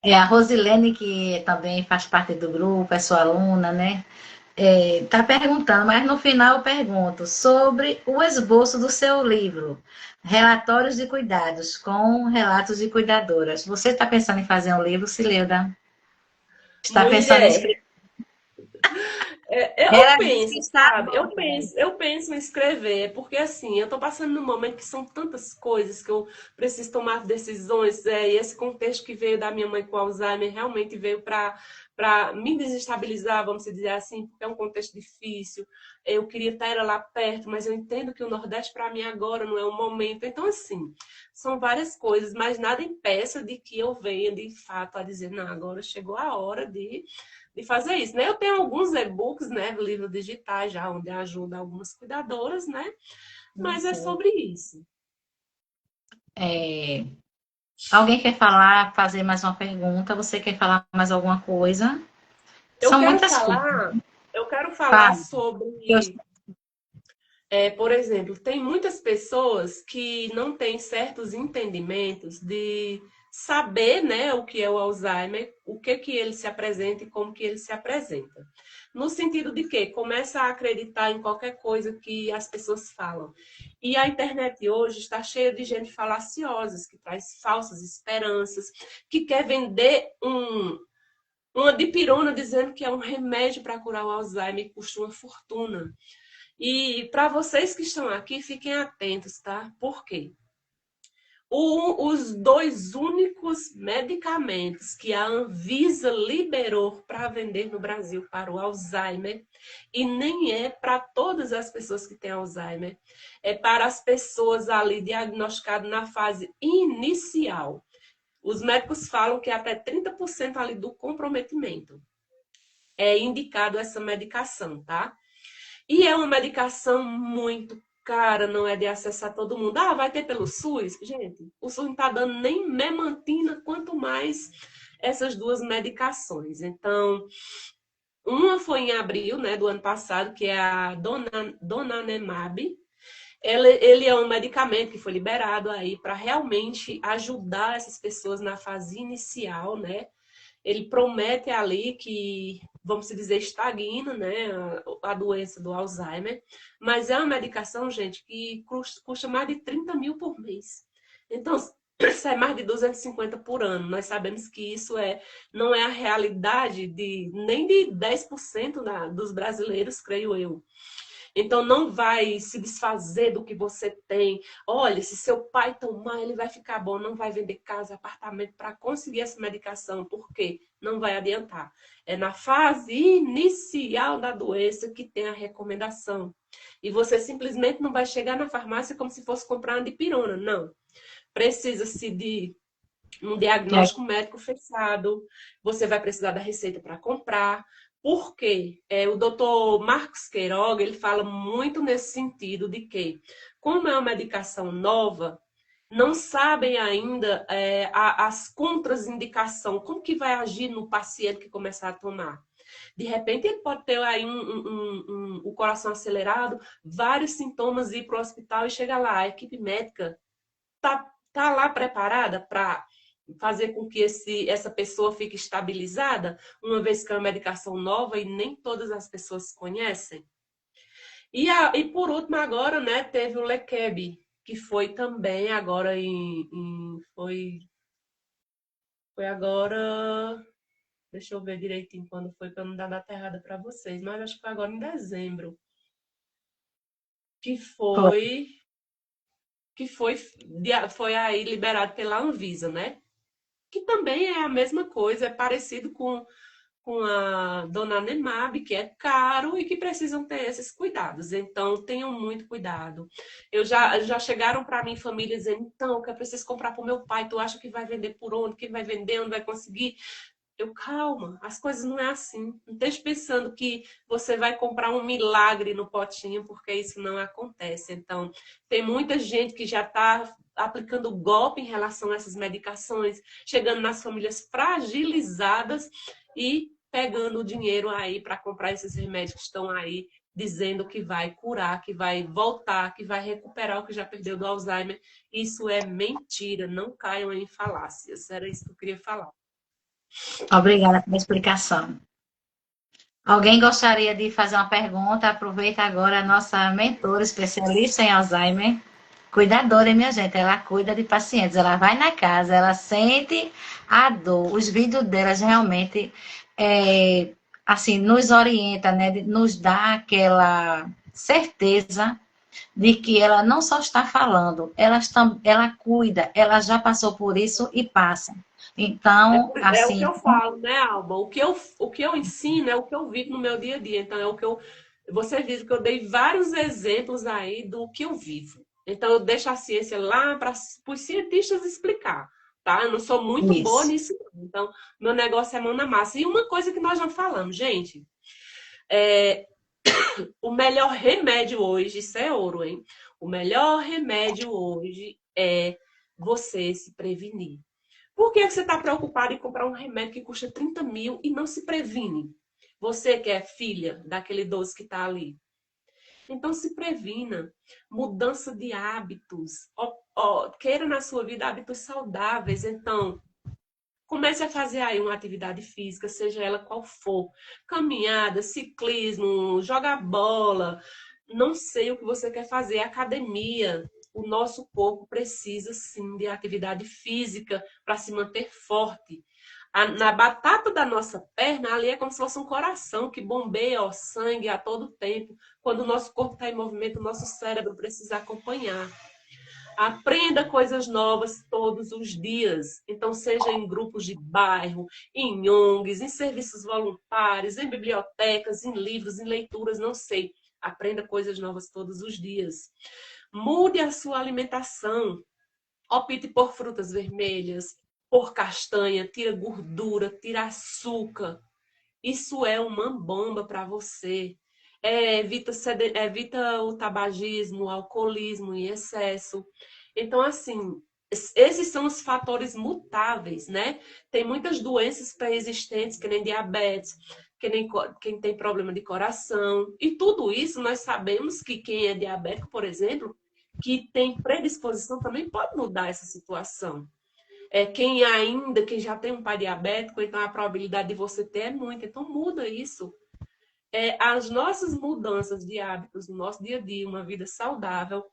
É a Rosilene, que também faz parte do grupo, é sua aluna, né? Está perguntando, mas no final eu pergunto sobre o esboço do seu livro, Relatórios de Cuidados, com relatos de cuidadoras. Você está pensando em fazer um livro, Cileuda? Está pensando em
Mulher,
escrever?
eu
Ela disse que
penso,
está
sabe?
no livro.
Eu penso em escrever, porque assim, eu tô passando num momento que são tantas coisas que eu preciso tomar decisões, e esse contexto que veio da minha mãe com Alzheimer realmente veio para me desestabilizar, vamos dizer assim, porque é um contexto difícil. Eu queria estar ela lá perto, mas eu entendo que o Nordeste para mim agora não é o momento. Então, assim, são várias coisas, mas nada impeça de que eu venha de fato a dizer, não, agora chegou a hora de fazer isso, né? Eu tenho alguns e-books, né, livros digitais já, onde ajuda algumas cuidadoras, né? Mas é
Uhum.
sobre isso.
É, alguém quer falar, fazer mais uma pergunta? Você quer falar mais alguma coisa?
Eu
São
quero
muitas coisas.
falar, eu quero falar
Fala. Eu-
sobre, por exemplo, tem muitas pessoas que não têm certos entendimentos de saber, né, o que é o Alzheimer, o que ele se apresenta e como que ele se apresenta. No sentido de que começa a acreditar em qualquer coisa que as pessoas falam. E a internet hoje está cheia de gente falaciosa, que traz falsas esperanças, que quer vender uma dipirona dizendo que é um remédio para curar o Alzheimer e custa uma fortuna. E para vocês que estão aqui, fiquem atentos, tá? Por quê? Os dois únicos medicamentos que a Anvisa liberou para vender no Brasil para o Alzheimer, e nem é para todas as pessoas que têm Alzheimer, é para as pessoas ali diagnosticadas na fase inicial. Os médicos falam que até 30% ali do comprometimento é indicado essa medicação, tá? E é uma medicação muito cara, não é de acessar todo mundo. Ah, vai ter pelo SUS? Gente, o SUS não está dando nem memantina, quanto mais essas duas medicações. Então, uma foi em abril, né, do ano passado, que é a Donanemab. Ele é um medicamento que foi liberado aí para realmente ajudar essas pessoas na fase inicial, né? Ele promete ali que, vamos dizer, estagna, né, a doença do Alzheimer, mas é uma medicação, gente, que custa mais de 30 mil por mês. Então, isso é mais de 250 por ano. Nós sabemos que isso não é a realidade nem de 10% dos brasileiros, creio eu. Então, não vai se desfazer do que você tem. Olha, se seu pai tomar, ele vai ficar bom. Não vai vender casa, apartamento para conseguir essa medicação. Por quê? Não vai adiantar. É na fase inicial da doença que tem a recomendação. E você simplesmente não vai chegar na farmácia como se fosse comprar uma dipirona. Não. Precisa-se de um diagnóstico médico fechado, você vai precisar da receita para comprar. Por quê? O doutor Marcos Queiroga, ele fala muito nesse sentido de que, como é uma medicação nova, não sabem ainda as contraindicações, como que vai agir no paciente que começar a tomar. De repente, ele pode ter aí o coração acelerado, vários sintomas, ir para o hospital e chegar lá. A equipe médica tá lá preparada para fazer com que essa pessoa fique estabilizada, uma vez que é uma medicação nova e nem todas as pessoas conhecem. E por último, agora, né, teve o Leqeb, que foi também agora foi agora, deixa eu ver direitinho quando foi, para não dar data errada para vocês, mas acho que foi agora em dezembro, que
Foi.
foi, foi aí liberado pela Anvisa, né? Que também é a mesma coisa, é parecido com a Dona Nemab, que é caro e que precisam ter esses cuidados. Então, tenham muito cuidado. Já chegaram para mim famílias dizendo, então, que eu preciso comprar para o meu pai, tu acha que vai vender por onde? Que vai vender, onde vai conseguir? Eu, calma, as coisas não é assim. Não esteja pensando que você vai comprar um milagre no potinho, porque isso não acontece. Então, tem muita gente que já está aplicando golpe em relação a essas medicações, chegando nas famílias fragilizadas e pegando o dinheiro aí para comprar esses remédios que estão aí dizendo que vai curar, que vai voltar, que vai recuperar o que já perdeu do Alzheimer. Isso é mentira, não caiam em falácias. Era isso que eu queria falar.
Obrigada pela explicação. Alguém gostaria de fazer uma pergunta? Aproveita agora a nossa mentora especialista em Alzheimer. Cuidadora, hein, minha gente? Ela cuida de pacientes. Ela vai na casa, ela sente a dor. Os vídeos delas realmente, assim, nos orienta, né? Nos dá aquela certeza de que ela não só está falando, ela cuida, ela já passou por isso e passa. Então,
É o que
assim,
eu falo, né, Alba? O que eu ensino é o que eu vivo no meu dia a dia. Então, é o que eu. Você viu que eu dei vários exemplos aí do que eu vivo. Então, eu deixo a ciência lá para os cientistas explicar, tá? Eu não sou muito boa
isso.
nisso, não. Então, meu negócio é mão na massa. E uma coisa que nós não falamos, gente, é, o melhor remédio hoje, isso é ouro, hein? O melhor remédio hoje é você se prevenir. Por que você está preocupado em comprar um remédio que custa 30 mil e não se previne? Você que é filha daquele idoso que está ali. Então, se previna. Mudança de hábitos. Queira na sua vida hábitos saudáveis. Então, comece a fazer aí uma atividade física, seja ela qual for. Caminhada, ciclismo, jogar bola. Não sei o que você quer fazer. Academia. O nosso corpo precisa sim de atividade física para se manter forte. Na batata da nossa perna, ali é como se fosse um coração que bombeia o sangue a todo tempo. Quando o nosso corpo está em movimento, o nosso cérebro precisa acompanhar. Aprenda coisas novas todos os dias. Então, seja em grupos de bairro, em ONGs, em serviços voluntários, em bibliotecas, em livros, em leituras, não sei. Aprenda coisas novas todos os dias. Mude a sua alimentação. Opte por frutas vermelhas, por castanha, tira gordura, tira açúcar. Isso é uma bomba para você. Evita o tabagismo, o alcoolismo em excesso. Então, assim, esses são os fatores mutáveis, né? Tem muitas doenças pré-existentes, que nem diabetes, que nem quem tem problema de coração. E tudo isso nós sabemos que quem é diabético, por exemplo, que tem predisposição, também pode mudar essa situação. Quem já tem um pai diabético, então a probabilidade de você ter é muita. Então muda isso. As nossas mudanças de hábitos no nosso dia a dia, uma vida saudável,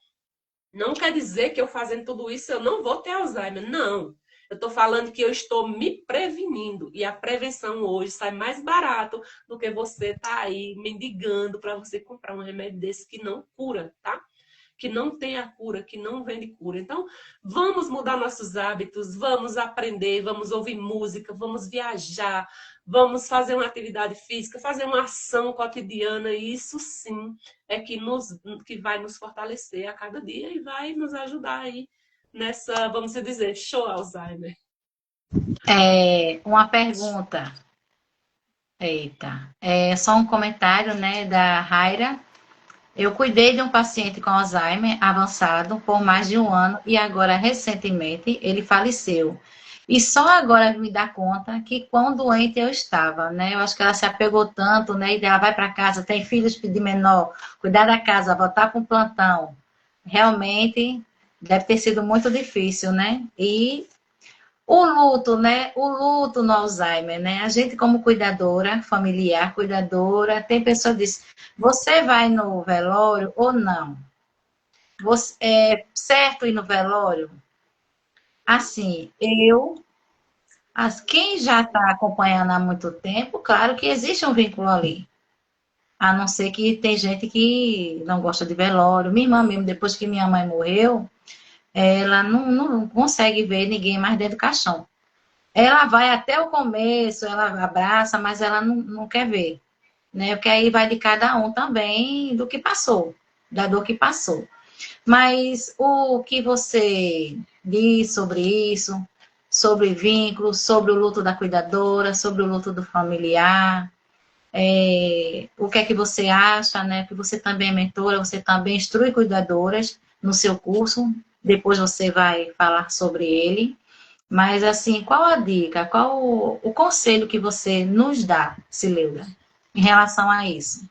não quer dizer que eu fazendo tudo isso eu não vou ter Alzheimer. Não. Eu estou falando que eu estou me prevenindo. E a prevenção hoje sai mais barato do que você estar aí mendigando para você comprar um remédio desse que não cura, tá? Que não tem a cura, que não vende cura. Então, vamos mudar nossos hábitos, vamos aprender, vamos ouvir música, vamos viajar, vamos fazer uma atividade física, fazer uma ação cotidiana, e isso sim é que vai nos fortalecer a cada dia e vai nos ajudar aí nessa, vamos dizer, show Alzheimer.
Uma pergunta. Eita. Só um comentário, né, da Raira. Eu cuidei de um paciente com Alzheimer avançado por mais de um ano e agora, recentemente, ele faleceu. E só agora me dá conta que quão doente eu estava, né? Eu acho que ela se apegou tanto, né? E ela vai para casa, tem filhos de menor, cuidar da casa, voltar com o plantão. Realmente deve ter sido muito difícil, né? E o luto, né? O luto no Alzheimer, né? A gente, como cuidadora familiar, cuidadora, tem pessoa que diz: você vai no velório ou não? É certo ir no velório? Assim, quem já está acompanhando há muito tempo, claro que existe um vínculo ali. A não ser que tem gente que não gosta de velório. Minha irmã mesmo, depois que minha mãe morreu, ela não consegue ver ninguém mais dentro do caixão. Ela vai até o começo, ela abraça, mas ela não quer ver, né? Porque aí vai de cada um também do que passou, da dor que passou. Mas o que você diz sobre isso, sobre vínculos, sobre o luto da cuidadora, sobre o luto do familiar, o que é que você acha, né? Que você também é mentora, você também instrui cuidadoras no seu curso, depois você vai falar sobre ele. Mas, assim, qual a dica, qual o conselho que você nos dá, Cileura, em relação a isso?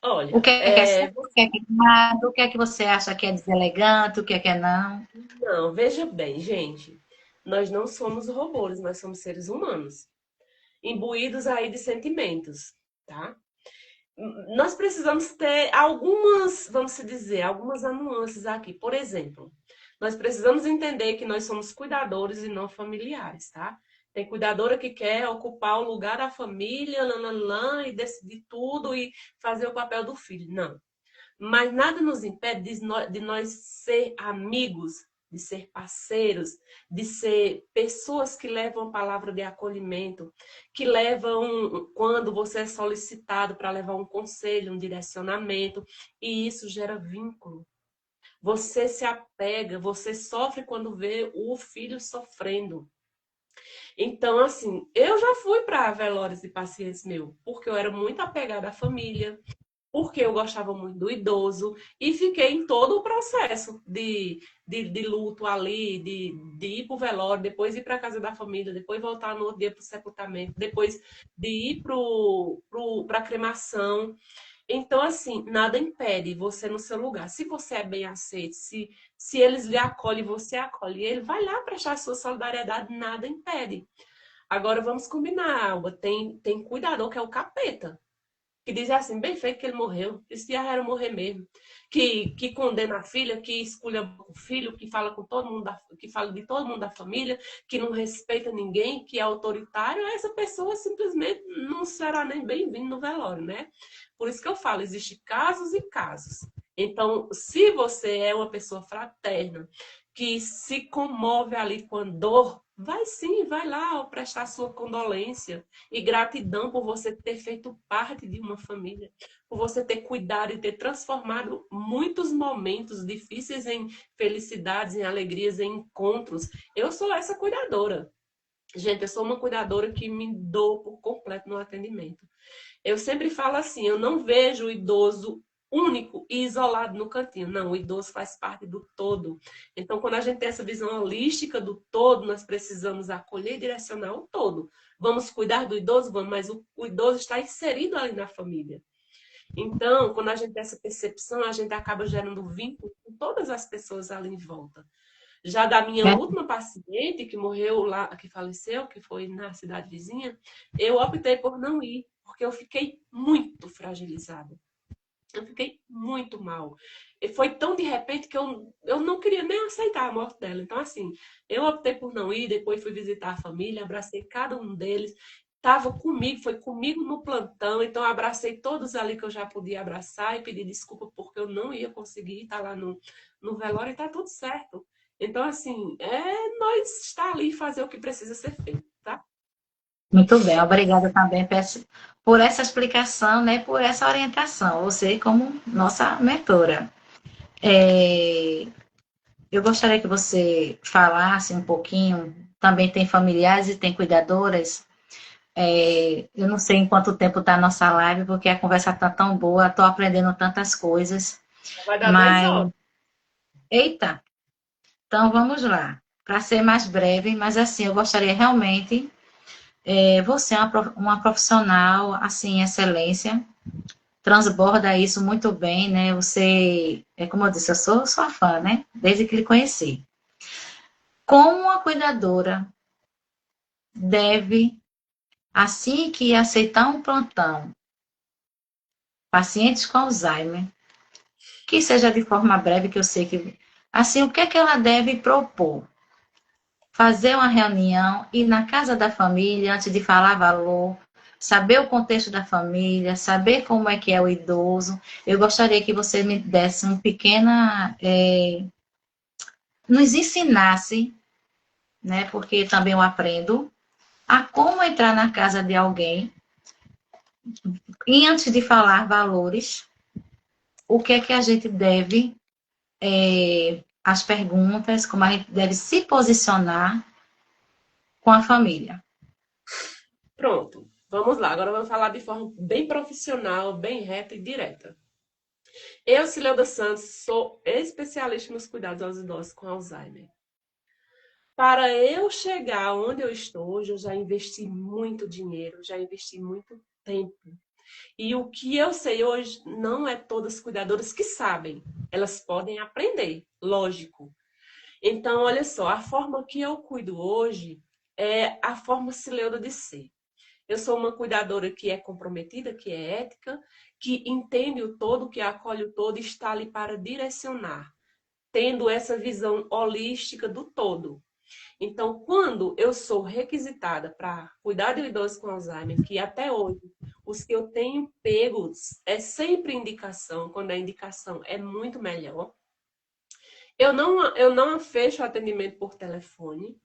O
Olha,
que é certo, o que é errado, o que é que você acha que é deselegante, o que é não?
não, veja bem, gente, nós não somos robôs, nós somos seres humanos, imbuídos aí de sentimentos, tá? Nós precisamos ter algumas, vamos se dizer, algumas nuances aqui. Por exemplo, nós precisamos entender que nós somos cuidadores e não familiares, tá? Tem cuidadora que quer ocupar o lugar da família, nananã, e decidir tudo e fazer o papel do filho. Não. Mas nada nos impede de nós ser amigos, de ser parceiros, de ser pessoas que levam a palavra de acolhimento, que levam, quando você é solicitado para levar um conselho, um direcionamento, e isso gera vínculo. Você se apega, você sofre quando vê o filho sofrendo. Então, assim, eu já fui para velórios de pacientes meus, porque eu era muito apegada à família, porque eu gostava muito do idoso e fiquei em todo o processo de luto ali, de ir para o velório, depois ir para a casa da família, depois voltar no outro dia para o sepultamento, depois de ir para a cremação. Então, assim, nada impede você no seu lugar. Se você é bem aceito, se eles lhe acolhem, você acolhe ele, vai lá prestar sua solidariedade, nada impede. Agora vamos combinar, Alba. Tem cuidador que é o capeta que diz assim, bem feito que ele morreu, esse já era morrer mesmo, que condena a filha, que escolha o filho, que fala com todo mundo, que fala de todo mundo da família, que não respeita ninguém, que é autoritário, essa pessoa simplesmente não será nem bem-vindo no velório, né? Por isso que eu falo, existem casos e casos. Então, se você é uma pessoa fraterna, que se comove ali com a dor, vai sim, vai lá prestar sua condolência e gratidão por você ter feito parte de uma família, por você ter cuidado e ter transformado muitos momentos difíceis em felicidades, em alegrias, em encontros. Eu sou essa cuidadora. Gente, eu sou uma cuidadora que me dou por completo no atendimento. Eu sempre falo assim, eu não vejo o idoso único e isolado no cantinho. Não, o idoso faz parte do todo. Então, quando a gente tem essa visão holística do todo, nós precisamos acolher e direcionar o todo. Vamos cuidar do idoso? Vamos, mas o idoso está inserido ali na família. Então, quando a gente tem essa percepção, a gente acaba gerando vínculo com todas as pessoas ali em volta. Já da minha
É,
última paciente, que morreu lá, que faleceu, que foi na cidade vizinha, eu optei por não ir, porque eu fiquei muito fragilizada. Eu fiquei muito mal. E foi tão de repente que eu não queria nem aceitar a morte dela. Então, assim, eu optei por não ir, depois fui visitar a família, abracei cada um deles, estava comigo, foi comigo no plantão, então abracei todos ali que eu já podia abraçar e pedir desculpa porque eu não ia conseguir estar lá no velório e tá tudo certo. Então, assim, nós estar ali e fazer o que precisa ser feito, tá?
muito bem, obrigada também por essa explicação, né, por essa orientação, você como nossa mentora. É, eu gostaria que você falasse um pouquinho, também tem familiares e tem cuidadoras. Eu não sei em quanto tempo está a nossa live, porque a conversa está tão boa, estou aprendendo tantas coisas,
Vai dar 2 horas.
mas, eita, então vamos lá. Para ser mais breve, mas assim, eu gostaria realmente, você é uma profissional, assim, excelência, transborda isso muito bem, né? Você, como eu disse, eu sou sua fã, né? Desde que lhe conheci. Como a cuidadora deve, assim que aceitar um plantão, pacientes com Alzheimer, que seja de forma breve, que eu sei que. Assim, o que é que ela deve propor? Fazer uma reunião, ir na casa da família antes de falar valor, saber o contexto da família, saber como é que é o idoso. Eu gostaria que você me desse um pequena. Nos ensinasse, né? Porque também eu aprendo, a como entrar na casa de alguém e antes de falar valores, o que é que a gente deve, as perguntas, como a gente deve se posicionar com a família.
Pronto, vamos lá. Agora vamos falar de forma bem profissional, bem reta e direta. Eu, Cileuda Santos, sou especialista nos cuidados aos idosos com Alzheimer. Para eu chegar onde eu estou hoje, eu já investi muito dinheiro, já investi muito tempo. E o que eu sei hoje, não é todas as cuidadoras que sabem. Elas podem aprender, lógico. Então, olha só, a forma que eu cuido hoje é a forma Cileuda de ser. Eu sou uma cuidadora que é comprometida, que é ética, que entende o todo, que acolhe o todo e está ali para direcionar, tendo essa visão holística do todo. Então, quando eu sou requisitada para cuidar de idosos com Alzheimer, que até hoje os que eu tenho pegos é sempre indicação, quando a indicação é muito melhor. Eu não fecho o atendimento por telefone.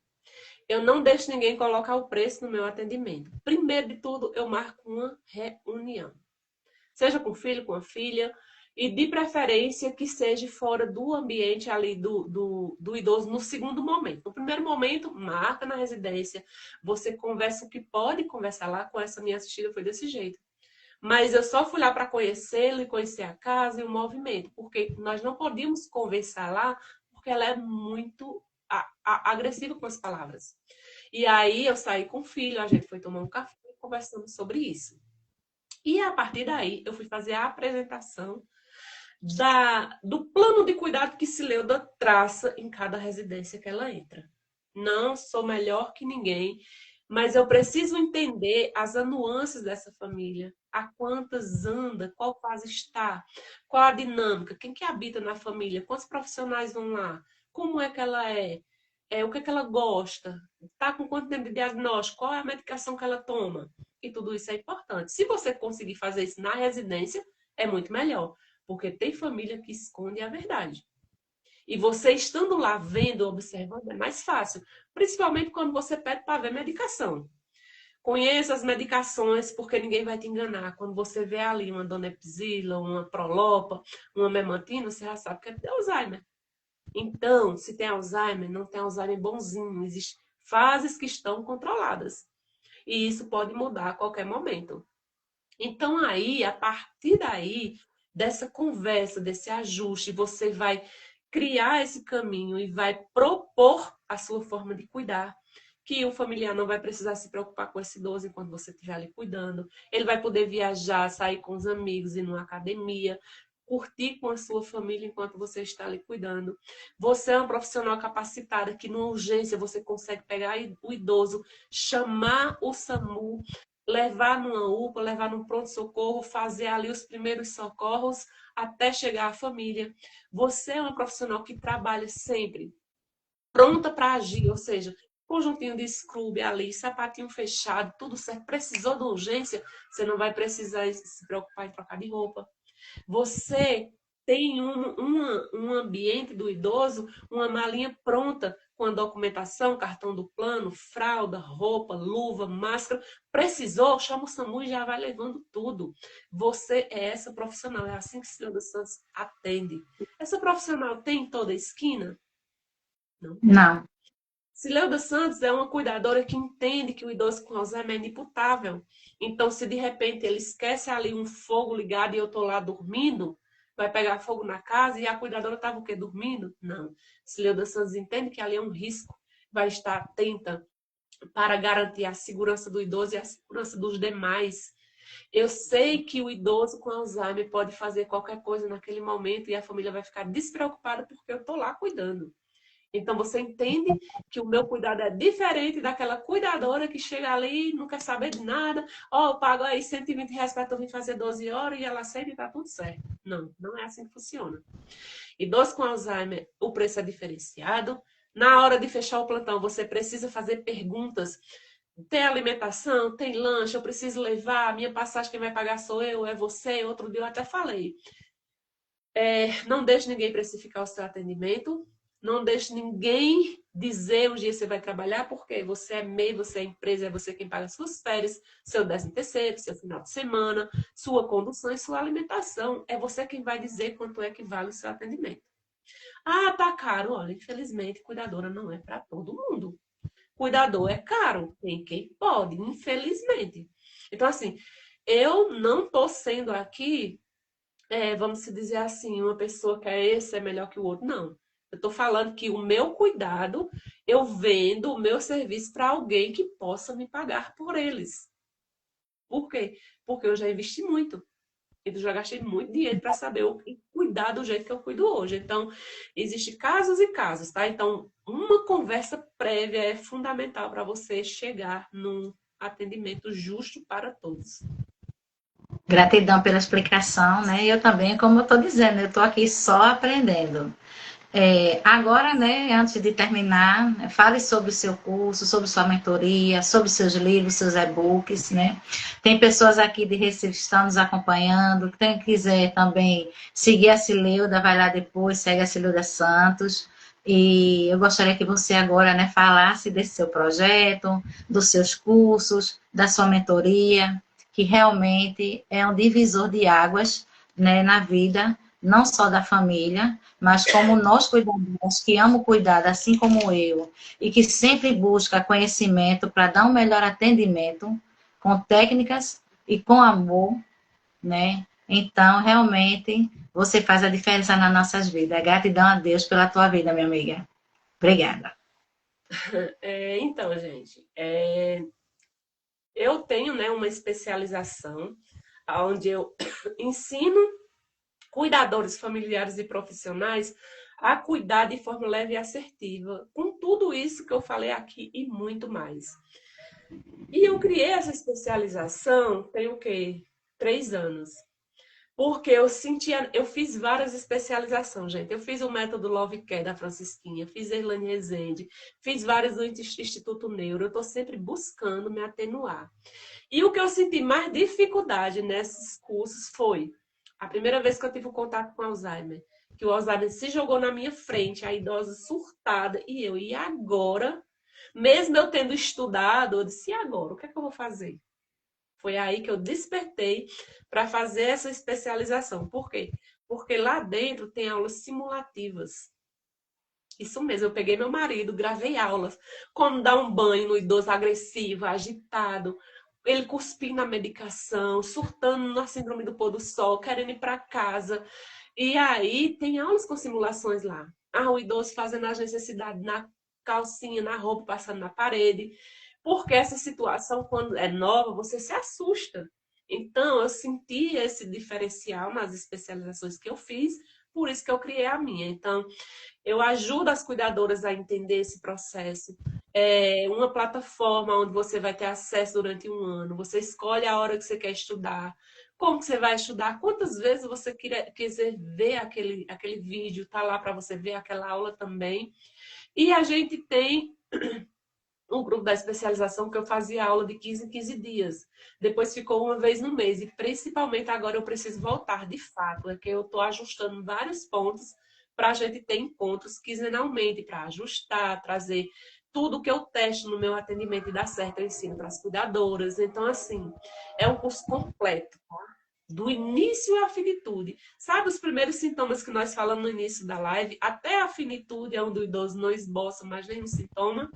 Eu não deixo ninguém colocar o preço no meu atendimento. Primeiro de tudo, eu marco uma reunião. Seja com o filho, com a filha, e de preferência que seja fora do ambiente ali do idoso no segundo momento. No primeiro momento, marca na residência, você conversa o que pode conversar lá. Com essa minha assistida foi desse jeito. Mas eu só fui lá para conhecê-lo e conhecer a casa e o movimento, porque nós não podíamos conversar lá, porque ela é muito agressiva com as palavras. E aí eu saí com o filho, a gente foi tomar um café e conversamos sobre isso. E a partir daí eu fui fazer a apresentação do plano de cuidado que Cileuda traça em cada residência que ela entra. Não sou melhor que ninguém, mas eu preciso entender as nuances dessa família, a quantas anda, qual fase está, qual a dinâmica, quem que habita na família, quantos profissionais vão lá, como é que ela o que é que ela gosta, está com quanto tempo de diagnóstico, qual é a medicação que ela toma. E tudo isso é importante. Se você conseguir fazer isso na residência, é muito melhor, porque tem família que esconde a verdade. E você estando lá vendo, observando, é mais fácil. Principalmente quando você pede para ver medicação. Conheça as medicações, porque ninguém vai te enganar. Quando você vê ali uma donepezila, uma prolopa, uma memantina, você já sabe que é de Alzheimer. Então, se tem Alzheimer, não tem Alzheimer bonzinho. Existem fases que estão controladas. E isso pode mudar a qualquer momento. Então, aí, a partir daí, dessa conversa, desse ajuste, você vai criar esse caminho e vai propor a sua forma de cuidar, que o familiar não vai precisar se preocupar com esse idoso enquanto você estiver ali cuidando. Ele vai poder viajar, sair com os amigos, ir numa academia, curtir com a sua família enquanto você está ali cuidando. Você é um profissional capacitada que, numa urgência, você consegue pegar o idoso, chamar o SAMU, levar numa UPA, levar num pronto-socorro, fazer ali os primeiros socorros até chegar à família. Você é uma profissional que trabalha sempre pronta para agir, ou seja, conjuntinho de scrub ali, sapatinho fechado, tudo certo. Precisou de urgência, você não vai precisar se preocupar em trocar de roupa. Você tem um ambiente do idoso, uma malinha pronta com a documentação, cartão do plano, fralda, roupa, luva, máscara. Precisou, chama o SAMU e já vai levando tudo. Você é essa profissional, é assim que Cileuda Santos atende. Essa profissional tem em toda a esquina? Não tem.
Não.
Cileuda Santos é uma cuidadora que entende que o idoso com Alzheimer é inimputável. Então, se de repente ele esquece ali um fogo ligado e eu estou lá dormindo, vai pegar fogo na casa e a cuidadora estava o quê? Dormindo? Não. Cileuda Santos entende que ali é um risco, vai estar atenta para garantir a segurança do idoso e a segurança dos demais. Eu sei que o idoso com Alzheimer pode fazer qualquer coisa naquele momento e a família vai ficar despreocupada porque eu estou lá cuidando. Então, você entende que o meu cuidado é diferente daquela cuidadora que chega ali e não quer saber de nada. Ó, eu pago aí R$ 120 para tu vir fazer 12 horas e ela aceita e tá tudo certo. Não, não é assim que funciona. Idoso com Alzheimer, o preço é diferenciado. Na hora de fechar o plantão, você precisa fazer perguntas. Tem alimentação? Tem lanche? Eu preciso levar? A minha passagem quem vai pagar sou eu? É você? Outro dia eu até falei. Não deixe ninguém precificar o seu atendimento. Não deixe ninguém dizer o dia que você vai trabalhar, porque você é MEI, você é empresa, é você quem paga suas férias, seu 13º, seu final de semana, sua condução e sua alimentação. É você quem vai dizer quanto é que vale o seu atendimento. Ah, tá caro. Olha, infelizmente, cuidadora não é para todo mundo. Cuidador é caro. Tem quem pode, infelizmente. Então, assim, eu não tô sendo aqui, vamos se dizer assim, uma pessoa que esse é melhor que o outro. Não. Eu estou falando que o meu cuidado, eu vendo o meu serviço para alguém que possa me pagar por eles. Por quê? Porque eu já investi muito. Eu já gastei muito dinheiro para saber cuidar do jeito que eu cuido hoje. Então, existem casos e casos, tá? Então, uma conversa prévia é fundamental para você chegar num atendimento justo para todos.
Gratidão pela explicação, né? Eu também, como eu estou dizendo, eu estou aqui só aprendendo. Agora, né, antes de terminar, fale sobre o seu curso, sobre sua mentoria, sobre seus livros, seus e-books, né? Tem pessoas aqui de Recife que estão nos acompanhando. Quem quiser também seguir a Cileuda, vai lá depois, segue a Cileuda Santos. E eu gostaria que você agora, né, falasse desse seu projeto, dos seus cursos, da sua mentoria, que realmente é um divisor de águas, né, na vida, não só da família, mas como nós cuidadores que amo cuidar, assim como eu, e que sempre busca conhecimento para dar um melhor atendimento, com técnicas e com amor, né? Então, realmente, você faz a diferença nas nossas vidas. Gratidão a Deus pela tua vida, minha amiga. Obrigada.
Então, gente, eu tenho, né, uma especialização onde eu ensino cuidadores familiares e profissionais a cuidar de forma leve e assertiva, com tudo isso que eu falei aqui e muito mais. E eu criei essa especialização tem o quê? 3 anos. Porque eu fiz várias especializações, gente. Eu fiz o método Love Care da Francisquinha, fiz Erlane Rezende, fiz várias do Instituto Neuro. Eu estou sempre buscando me atenuar. E o que eu senti mais dificuldade nesses cursos foi a primeira vez que eu tive um contato com Alzheimer, que o Alzheimer se jogou na minha frente, a idosa surtada, e agora? Mesmo eu tendo estudado, eu disse, e agora? O que é que eu vou fazer? Foi aí que eu despertei para fazer essa especialização. Por quê? Porque lá dentro tem aulas simulativas. Isso mesmo, eu peguei meu marido, gravei aulas, como dar um banho no idoso agressivo, agitado, ele cuspindo na medicação, surtando na síndrome do pôr do sol, querendo ir para casa. E aí tem aulas com simulações lá. O idoso fazendo as necessidades na calcinha, na roupa, passando na parede. Porque essa situação, quando é nova, você se assusta. Então, eu senti esse diferencial nas especializações que eu fiz, por isso que eu criei a minha. Então, eu ajudo as cuidadoras a entender esse processo. É uma plataforma onde você vai ter acesso durante um ano. Você escolhe a hora que você quer estudar, como que você vai estudar, quantas vezes você quiser ver aquele vídeo, tá lá para você ver aquela aula também. E a gente tem um grupo da especialização que eu fazia aula de 15 em 15 dias. Depois ficou uma vez no mês. E principalmente agora eu preciso voltar, de fato. É que eu estou ajustando vários pontos para a gente ter encontros quinzenalmente, para ajustar, trazer tudo que eu testo no meu atendimento e dá certo, eu ensino para as cuidadoras. Então, assim, é um curso completo, tá? Do início à finitude. Sabe os primeiros sintomas que nós falamos no início da live? Até a finitude é onde o idoso não esboça mais nenhum sintoma.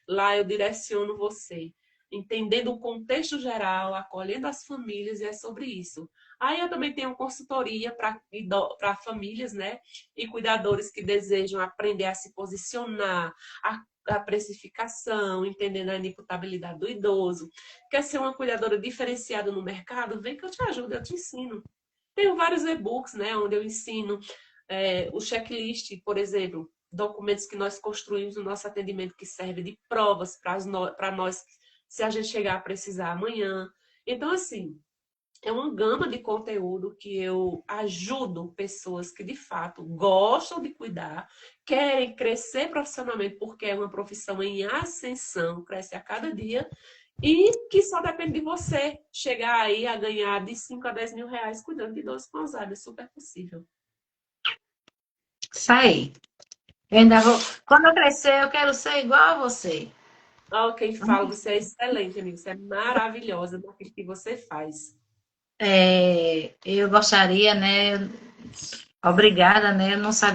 Lá eu direciono você, entendendo o contexto geral, acolhendo as famílias, e é sobre isso. Aí eu também tenho consultoria para famílias, né? E cuidadores que desejam aprender a se posicionar, a precificação, entendendo a inimputabilidade do idoso. Quer ser uma cuidadora diferenciada no mercado? Vem que eu te ajudo, eu te ensino. Tenho vários e-books, né? Onde eu ensino o checklist, por exemplo, documentos que nós construímos no nosso atendimento que serve de provas para nós, se a gente chegar a precisar amanhã. Então, assim, é uma gama de conteúdo que eu ajudo pessoas que, de fato, gostam de cuidar, querem crescer profissionalmente, porque é uma profissão em ascensão, cresce a cada dia, e que só depende de você chegar aí a ganhar de 5 a 10 mil reais cuidando de idosos com Alzheimer. É super possível.
Isso aí. Eu ainda vou. Quando eu crescer, eu quero ser igual a você.
Quem fala, você é excelente, amigo. Você é maravilhosa no que você faz.
Eu gostaria, né? Obrigada, né? Eu não sabia